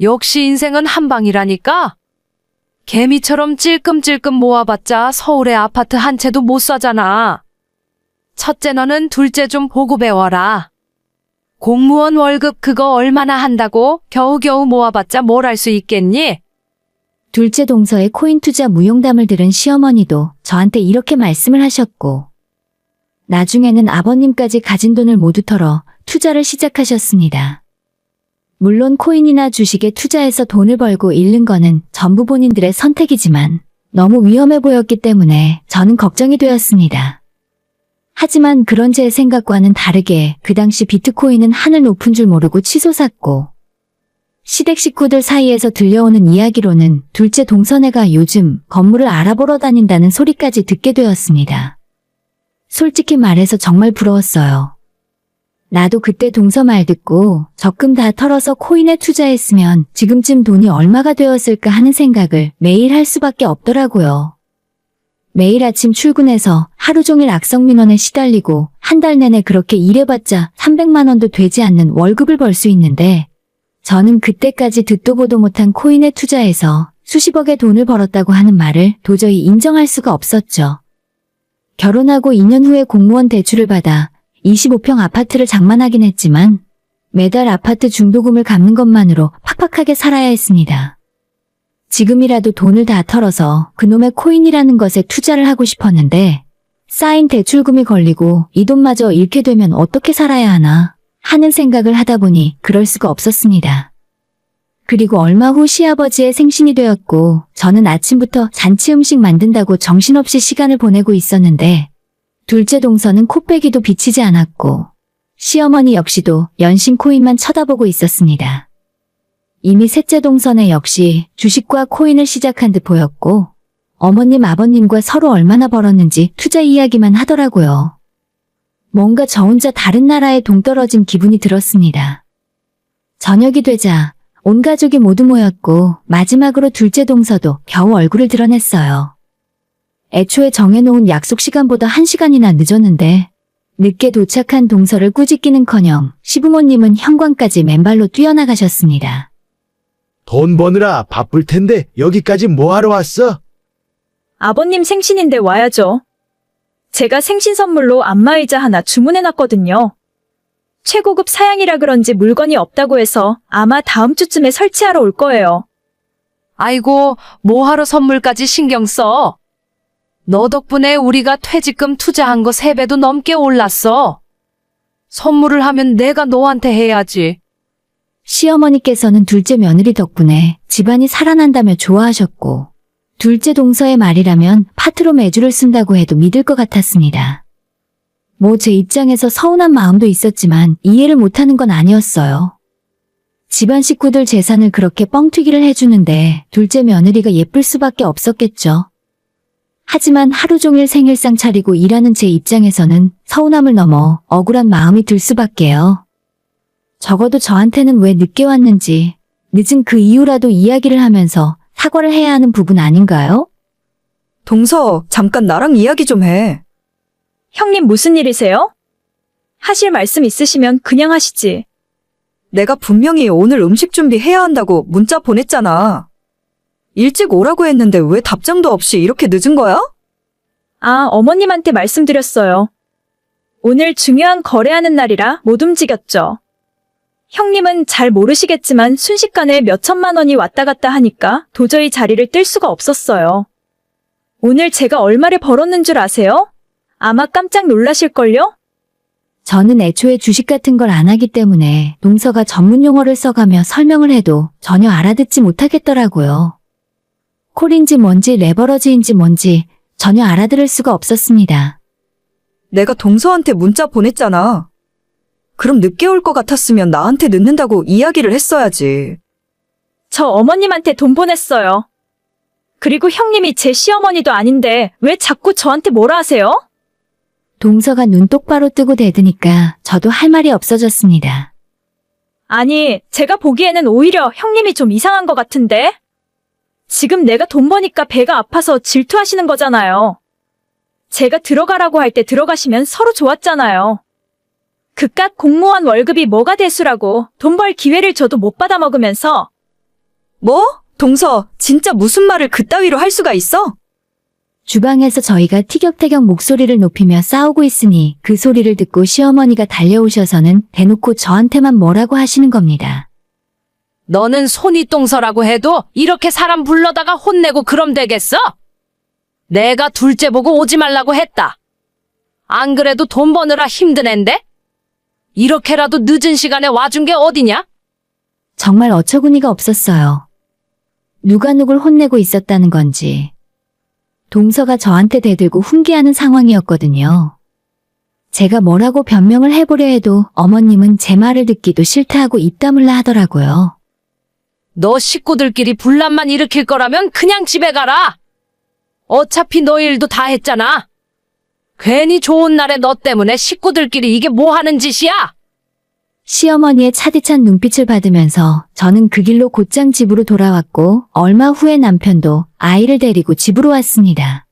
역시 인생은 한 방이라니까? 개미처럼 찔끔찔끔 모아봤자 서울의 아파트 한 채도 못 사잖아. 첫째 너는 둘째 좀 보고 배워라. 공무원 월급 그거 얼마나 한다고 겨우겨우 모아봤자 뭘 할 수 있겠니? 둘째 동서의 코인 투자 무용담을 들은 시어머니도 저한테 이렇게 말씀을 하셨고 나중에는 아버님까지 가진 돈을 모두 털어 투자를 시작하셨습니다. 물론 코인이나 주식에 투자해서 돈을 벌고 잃는 거는 전부 본인들의 선택이지만 너무 위험해 보였기 때문에 저는 걱정이 되었습니다. 하지만 그런 제 생각과는 다르게 그 당시 비트코인은 하늘 높은 줄 모르고 치솟았고 시댁 식구들 사이에서 들려오는 이야기로는 둘째 동서네가 요즘 건물을 알아보러 다닌다는 소리까지 듣게 되었습니다. 솔직히 말해서 정말 부러웠어요. 나도 그때 동서 말 듣고 적금 다 털어서 코인에 투자했으면 지금쯤 돈이 얼마가 되었을까 하는 생각을 매일 할 수밖에 없더라고요. 매일 아침 출근해서 하루 종일 악성민원에 시달리고 한 달 내내 그렇게 일해봤자 300만 원도 되지 않는 월급을 벌 수 있는데 저는 그때까지 듣도 보도 못한 코인에 투자해서 수십억의 돈을 벌었다고 하는 말을 도저히 인정할 수가 없었죠. 결혼하고 2년 후에 공무원 대출을 받아 25평 아파트를 장만하긴 했지만 매달 아파트 중도금을 갚는 것만으로 팍팍하게 살아야 했습니다. 지금이라도 돈을 다 털어서 그놈의 코인이라는 것에 투자를 하고 싶었는데 쌓인 대출금이 걸리고 이 돈마저 잃게 되면 어떻게 살아야 하나 하는 생각을 하다 보니 그럴 수가 없었습니다. 그리고 얼마 후 시아버지의 생신이 되었고 저는 아침부터 잔치 음식 만든다고 정신없이 시간을 보내고 있었는데 둘째 동서는 코빼기도 비치지 않았고 시어머니 역시도 연신 코인만 쳐다보고 있었습니다. 이미 셋째 동서네 역시 주식과 코인을 시작한 듯 보였고 어머님 아버님과 서로 얼마나 벌었는지 투자 이야기만 하더라고요. 뭔가 저 혼자 다른 나라에 동떨어진 기분이 들었습니다. 저녁이 되자 온 가족이 모두 모였고 마지막으로 둘째 동서도 겨우 얼굴을 드러냈어요. 애초에 정해놓은 약속 시간보다 1시간이나 늦었는데 늦게 도착한 동서를 꾸짖기는커녕 시부모님은 현관까지 맨발로 뛰어나가셨습니다. 돈 버느라 바쁠 텐데 여기까지 뭐하러 왔어? 아버님 생신인데 와야죠. 제가 생신 선물로 안마의자 하나 주문해놨거든요. 최고급 사양이라 그런지 물건이 없다고 해서 아마 다음 주쯤에 설치하러 올 거예요. 아이고, 뭐하러 선물까지 신경 써? 너 덕분에 우리가 퇴직금 투자한 거 3배도 넘게 올랐어. 선물을 하면 내가 너한테 해야지. 시어머니께서는 둘째 며느리 덕분에 집안이 살아난다며 좋아하셨고, 둘째 동서의 말이라면 파트로 매주를 쓴다고 해도 믿을 것 같았습니다. 뭐 제 입장에서 서운한 마음도 있었지만 이해를 못하는 건 아니었어요. 집안 식구들 재산을 그렇게 뻥튀기를 해주는데 둘째 며느리가 예쁠 수밖에 없었겠죠. 하지만 하루 종일 생일상 차리고 일하는 제 입장에서는 서운함을 넘어 억울한 마음이 들 수밖에요. 적어도 저한테는 왜 늦게 왔는지, 늦은 그 이유라도 이야기를 하면서 사과를 해야 하는 부분 아닌가요? 동서, 잠깐 나랑 이야기 좀 해. 형님 무슨 일이세요? 하실 말씀 있으시면 그냥 하시지. 내가 분명히 오늘 음식 준비해야 한다고 문자 보냈잖아. 일찍 오라고 했는데 왜 답장도 없이 이렇게 늦은 거야? 아, 어머님한테 말씀드렸어요. 오늘 중요한 거래하는 날이라 못 움직였죠. 형님은 잘 모르시겠지만 순식간에 몇 천만 원이 왔다 갔다 하니까 도저히 자리를 뜰 수가 없었어요. 오늘 제가 얼마를 벌었는 줄 아세요? 아마 깜짝 놀라실걸요? 저는 애초에 주식 같은 걸 안 하기 때문에 동서가 전문 용어를 써가며 설명을 해도 전혀 알아듣지 못하겠더라고요. 콜인지 뭔지 레버러지인지 뭔지 전혀 알아들을 수가 없었습니다. 내가 동서한테 문자 보냈잖아. 그럼 늦게 올 것 같았으면 나한테 늦는다고 이야기를 했어야지. 저 어머님한테 돈 보냈어요. 그리고 형님이 제 시어머니도 아닌데 왜 자꾸 저한테 뭐라 하세요? 동서가 눈 똑바로 뜨고 대드니까 저도 할 말이 없어졌습니다. 아니, 제가 보기에는 오히려 형님이 좀 이상한 것 같은데? 지금 내가 돈 버니까 배가 아파서 질투하시는 거잖아요. 제가 들어가라고 할 때 들어가시면 서로 좋았잖아요. 그깟 공무원 월급이 뭐가 대수라고 돈 벌 기회를 줘도 못 받아 먹으면서. 뭐? 동서, 진짜 무슨 말을 그따위로 할 수가 있어? 주방에서 저희가 티격태격 목소리를 높이며 싸우고 있으니 그 소리를 듣고 시어머니가 달려오셔서는 대놓고 저한테만 뭐라고 하시는 겁니다. 너는 손이똥서라고 해도 이렇게 사람 불러다가 혼내고 그럼 되겠어? 내가 둘째 보고 오지 말라고 했다. 안 그래도 돈 버느라 힘든 앤데? 이렇게라도 늦은 시간에 와준 게 어디냐? 정말 어처구니가 없었어요. 누가 누굴 혼내고 있었다는 건지. 동서가 저한테 대들고 훈계하는 상황이었거든요. 제가 뭐라고 변명을 해보려 해도 어머님은 제 말을 듣기도 싫다 하고 입 다물라 하더라고요. 너 식구들끼리 분란만 일으킬 거라면 그냥 집에 가라. 어차피 너 일도 다 했잖아. 괜히 좋은 날에 너 때문에 식구들끼리 이게 뭐 하는 짓이야? 시어머니의 차디찬 눈빛을 받으면서 저는 그 길로 곧장 집으로 돌아왔고 얼마 후에 남편도 아이를 데리고 집으로 왔습니다.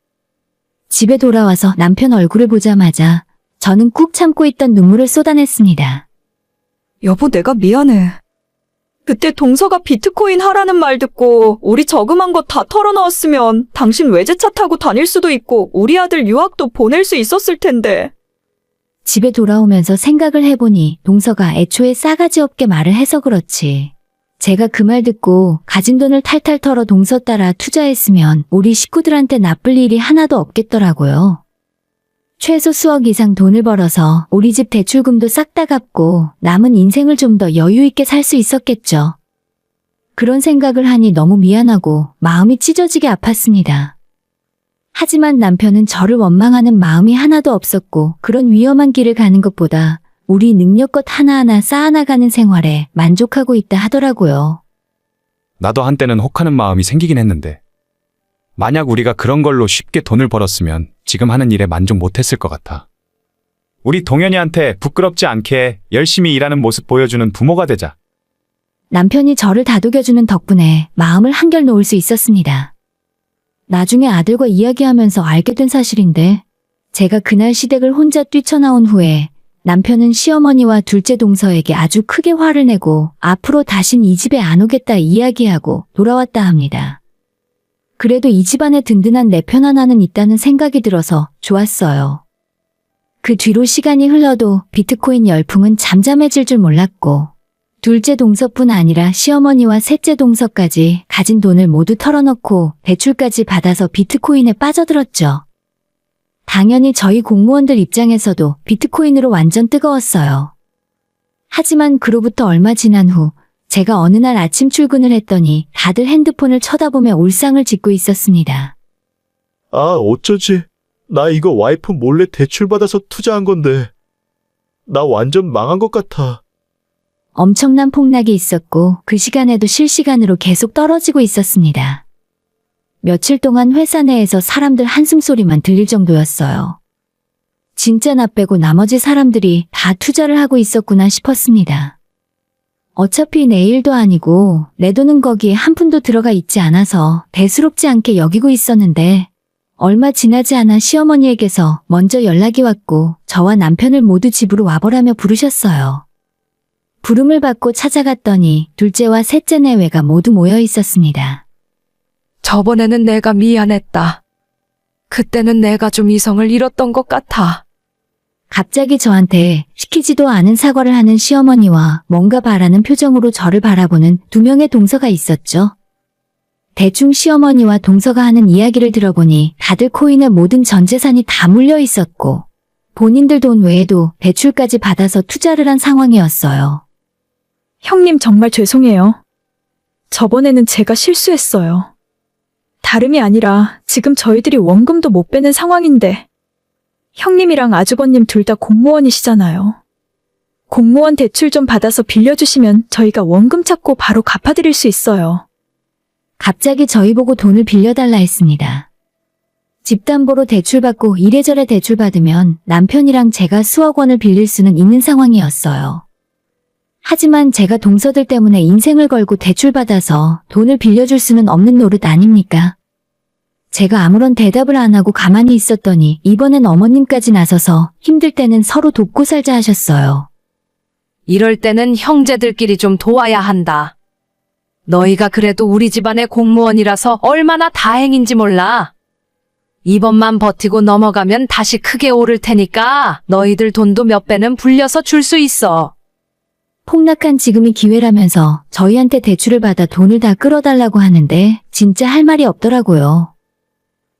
집에 돌아와서 남편 얼굴을 보자마자 저는 꾹 참고 있던 눈물을 쏟아냈습니다. 여보, 내가 미안해. 그때 동서가 비트코인 하라는 말 듣고 우리 저금한 거 다 털어넣었으면 당신 외제차 타고 다닐 수도 있고 우리 아들 유학도 보낼 수 있었을 텐데. 집에 돌아오면서 생각을 해보니 동서가 애초에 싸가지 없게 말을 해서 그렇지. 제가 그 말 듣고 가진 돈을 탈탈 털어 동서 따라 투자했으면 우리 식구들한테 나쁠 일이 하나도 없겠더라고요. 최소 수억 이상 돈을 벌어서 우리 집 대출금도 싹 다 갚고 남은 인생을 좀 더 여유 있게 살 수 있었겠죠. 그런 생각을 하니 너무 미안하고 마음이 찢어지게 아팠습니다. 하지만 남편은 저를 원망하는 마음이 하나도 없었고 그런 위험한 길을 가는 것보다 우리 능력껏 하나하나 쌓아나가는 생활에 만족하고 있다 하더라고요. 나도 한때는 혹하는 마음이 생기긴 했는데 만약 우리가 그런 걸로 쉽게 돈을 벌었으면 지금 하는 일에 만족 못했을 것 같아. 우리 동현이한테 부끄럽지 않게 열심히 일하는 모습 보여주는 부모가 되자. 남편이 저를 다독여주는 덕분에 마음을 한결 놓을 수 있었습니다. 나중에 아들과 이야기하면서 알게 된 사실인데 제가 그날 시댁을 혼자 뛰쳐나온 후에 남편은 시어머니와 둘째 동서에게 아주 크게 화를 내고 앞으로 다신 이 집에 안 오겠다 이야기하고 돌아왔다 합니다. 그래도 이 집안에 든든한 내 편 하나는 있다는 생각이 들어서 좋았어요. 그 뒤로 시간이 흘러도 비트코인 열풍은 잠잠해질 줄 몰랐고 둘째 동서뿐 아니라 시어머니와 셋째 동서까지 가진 돈을 모두 털어넣고 대출까지 받아서 비트코인에 빠져들었죠. 당연히 저희 공무원들 입장에서도 비트코인으로 완전 뜨거웠어요. 하지만 그로부터 얼마 지난 후 제가 어느 날 아침 출근을 했더니 다들 핸드폰을 쳐다보며 울상을 짓고 있었습니다. 아, 어쩌지? 나 이거 와이프 몰래 대출받아서 투자한 건데. 나 완전 망한 것 같아. 엄청난 폭락이 있었고 그 시간에도 실시간으로 계속 떨어지고 있었습니다. 며칠 동안 회사 내에서 사람들 한숨소리만 들릴 정도였어요. 진짜 나 빼고 나머지 사람들이 다 투자를 하고 있었구나 싶었습니다. 어차피 내 일도 아니고 내 돈은 거기에 한 푼도 들어가 있지 않아서 대수롭지 않게 여기고 있었는데 얼마 지나지 않아 시어머니에게서 먼저 연락이 왔고 저와 남편을 모두 집으로 와보라며 부르셨어요. 부름을 받고 찾아갔더니 둘째와 셋째 내외가 모두 모여 있었습니다. 저번에는 내가 미안했다. 그때는 내가 좀 이성을 잃었던 것 같아. 갑자기 저한테 시키지도 않은 사과를 하는 시어머니와 뭔가 바라는 표정으로 저를 바라보는 두 명의 동서가 있었죠. 대충 시어머니와 동서가 하는 이야기를 들어보니 다들 코인에 모든 전 재산이 다 물려 있었고 본인들 돈 외에도 대출까지 받아서 투자를 한 상황이었어요. 형님 정말 죄송해요. 저번에는 제가 실수했어요. 다름이 아니라 지금 저희들이 원금도 못 빼는 상황인데 형님이랑 아주버님 둘 다 공무원이시잖아요. 공무원 대출 좀 받아서 빌려주시면 저희가 원금 찾고 바로 갚아드릴 수 있어요. 갑자기 저희 보고 돈을 빌려달라 했습니다. 집담보로 대출받고 이래저래 대출받으면 남편이랑 제가 수억 원을 빌릴 수는 있는 상황이었어요. 하지만 제가 동서들 때문에 인생을 걸고 대출받아서 돈을 빌려줄 수는 없는 노릇 아닙니까? 제가 아무런 대답을 안 하고 가만히 있었더니 이번엔 어머님까지 나서서 힘들 때는 서로 돕고 살자 하셨어요. 이럴 때는 형제들끼리 좀 도와야 한다. 너희가 그래도 우리 집안의 공무원이라서 얼마나 다행인지 몰라. 이번만 버티고 넘어가면 다시 크게 오를 테니까 너희들 돈도 몇 배는 불려서 줄 수 있어. 폭락한 지금이 기회라면서 저희한테 대출을 받아 돈을 다 끌어달라고 하는데 진짜 할 말이 없더라고요.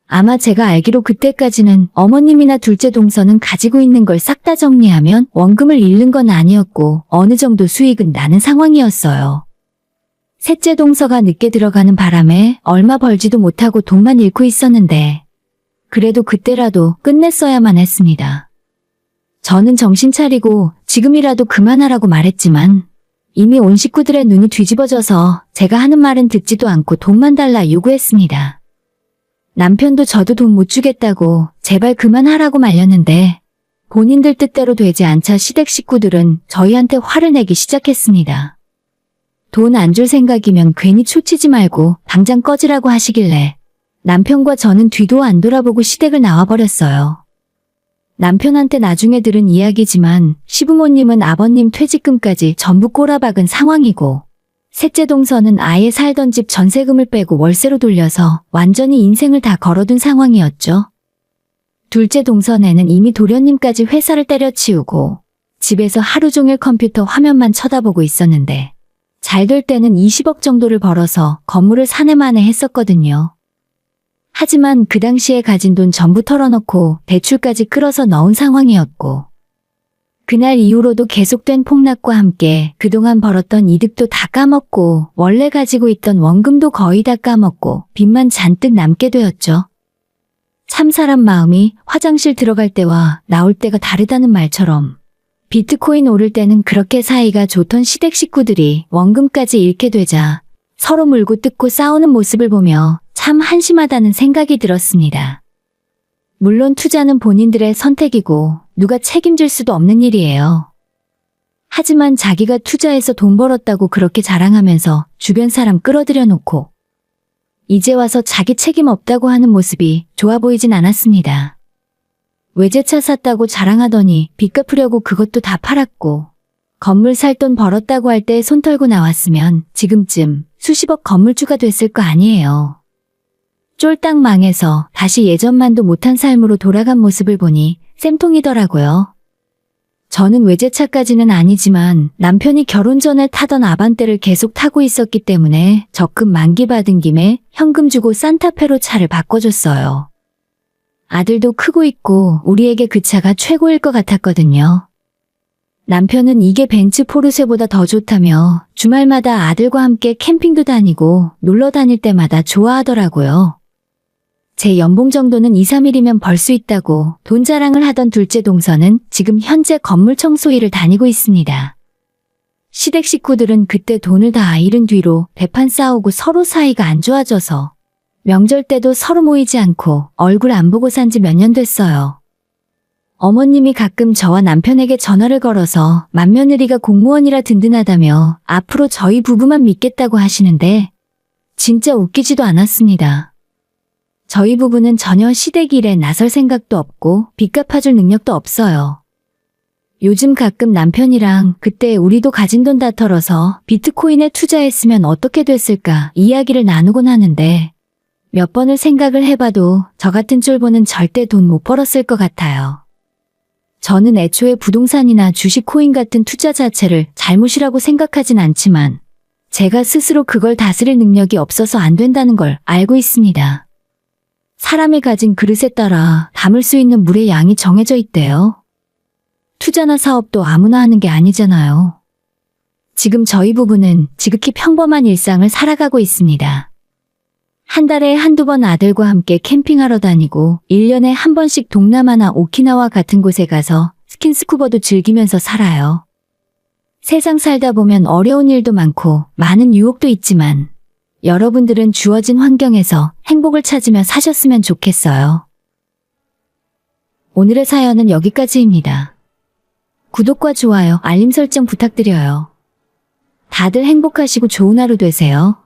아마 제가 알기로 그때까지는 어머님이나 둘째 동서는 가지고 있는 걸 싹 다 정리하면 원금을 잃는 건 아니었고 어느 정도 수익은 나는 상황이었어요. 셋째 동서가 늦게 들어가는 바람에 얼마 벌지도 못하고 돈만 잃고 있었는데 그래도 그때라도 끝냈어야만 했습니다. 저는 정신 차리고 지금이라도 그만하라고 말했지만 이미 온 식구들의 눈이 뒤집어져서 제가 하는 말은 듣지도 않고 돈만 달라 요구했습니다. 남편도 저도 돈 못 주겠다고 제발 그만하라고 말렸는데 본인들 뜻대로 되지 않자 시댁 식구들은 저희한테 화를 내기 시작했습니다. 돈 안 줄 생각이면 괜히 초치지 말고 당장 꺼지라고 하시길래 남편과 저는 뒤도 안 돌아보고 시댁을 나와버렸어요. 남편한테 나중에 들은 이야기지만 시부모님은 아버님 퇴직금까지 전부 꼬라박은 상황이고 셋째 동서는 아예 살던 집 전세금을 빼고 월세로 돌려서 완전히 인생을 다 걸어둔 상황이었죠. 둘째 동서네는 이미 도련님까지 회사를 때려치우고 집에서 하루 종일 컴퓨터 화면만 쳐다보고 있었는데 잘 될 때는 20억 정도를 벌어서 건물을 사내만에 했었거든요. 하지만 그 당시에 가진 돈 전부 털어놓고 대출까지 끌어서 넣은 상황이었고 그날 이후로도 계속된 폭락과 함께 그동안 벌었던 이득도 다 까먹고 원래 가지고 있던 원금도 거의 다 까먹고 빚만 잔뜩 남게 되었죠. 참 사람 마음이 화장실 들어갈 때와 나올 때가 다르다는 말처럼 비트코인 오를 때는 그렇게 사이가 좋던 시댁 식구들이 원금까지 잃게 되자 서로 물고 뜯고 싸우는 모습을 보며 참 한심하다는 생각이 들었습니다. 물론 투자는 본인들의 선택이고 누가 책임질 수도 없는 일이에요. 하지만 자기가 투자해서 돈 벌었다고 그렇게 자랑하면서 주변 사람 끌어들여 놓고 이제 와서 자기 책임 없다고 하는 모습이 좋아 보이진 않았습니다. 외제차 샀다고 자랑하더니 빚 갚으려고 그것도 다 팔았고 건물 살 돈 벌었다고 할 때 손 털고 나왔으면 지금쯤 수십억 건물주가 됐을 거 아니에요. 쫄딱 망해서 다시 예전만도 못한 삶으로 돌아간 모습을 보니 쌤통이더라고요. 저는 외제차까지는 아니지만 남편이 결혼 전에 타던 아반떼를 계속 타고 있었기 때문에 적금 만기 받은 김에 현금 주고 산타페로 차를 바꿔줬어요. 아들도 크고 있고 우리에게 그 차가 최고일 것 같았거든요. 남편은 이게 벤츠 포르쉐보다 더 좋다며 주말마다 아들과 함께 캠핑도 다니고 놀러 다닐 때마다 좋아하더라고요. 제 연봉 정도는 2, 3일이면 벌 수 있다고 돈 자랑을 하던 둘째 동서는 지금 현재 건물 청소일을 다니고 있습니다. 시댁 식구들은 그때 돈을 다 잃은 뒤로 대판 싸우고 서로 사이가 안 좋아져서 명절 때도 서로 모이지 않고 얼굴 안 보고 산 지 몇 년 됐어요. 어머님이 가끔 저와 남편에게 전화를 걸어서 맏며느리가 공무원이라 든든하다며 앞으로 저희 부부만 믿겠다고 하시는데 진짜 웃기지도 않았습니다. 저희 부부는 전혀 시댁 일에 나설 생각도 없고 빚 갚아줄 능력도 없어요. 요즘 가끔 남편이랑 그때 우리도 가진 돈 다 털어서 비트코인에 투자했으면 어떻게 됐을까 이야기를 나누곤 하는데 몇 번을 생각을 해봐도 저 같은 쫄보는 절대 돈 못 벌었을 것 같아요. 저는 애초에 부동산이나 주식 코인 같은 투자 자체를 잘못이라고 생각하진 않지만 제가 스스로 그걸 다스릴 능력이 없어서 안 된다는 걸 알고 있습니다. 사람이 가진 그릇에 따라 담을 수 있는 물의 양이 정해져 있대요. 투자나 사업도 아무나 하는 게 아니잖아요. 지금 저희 부부는 지극히 평범한 일상을 살아가고 있습니다. 한 달에 한두 번 아들과 함께 캠핑하러 다니고 1년에 한 번씩 동남아나 오키나와 같은 곳에 가서 스킨스쿠버도 즐기면서 살아요. 세상 살다 보면 어려운 일도 많고 많은 유혹도 있지만 여러분들은 주어진 환경에서 행복을 찾으며 사셨으면 좋겠어요. 오늘의 사연은 여기까지입니다. 구독과 좋아요, 알림 설정 부탁드려요. 다들 행복하시고 좋은 하루 되세요.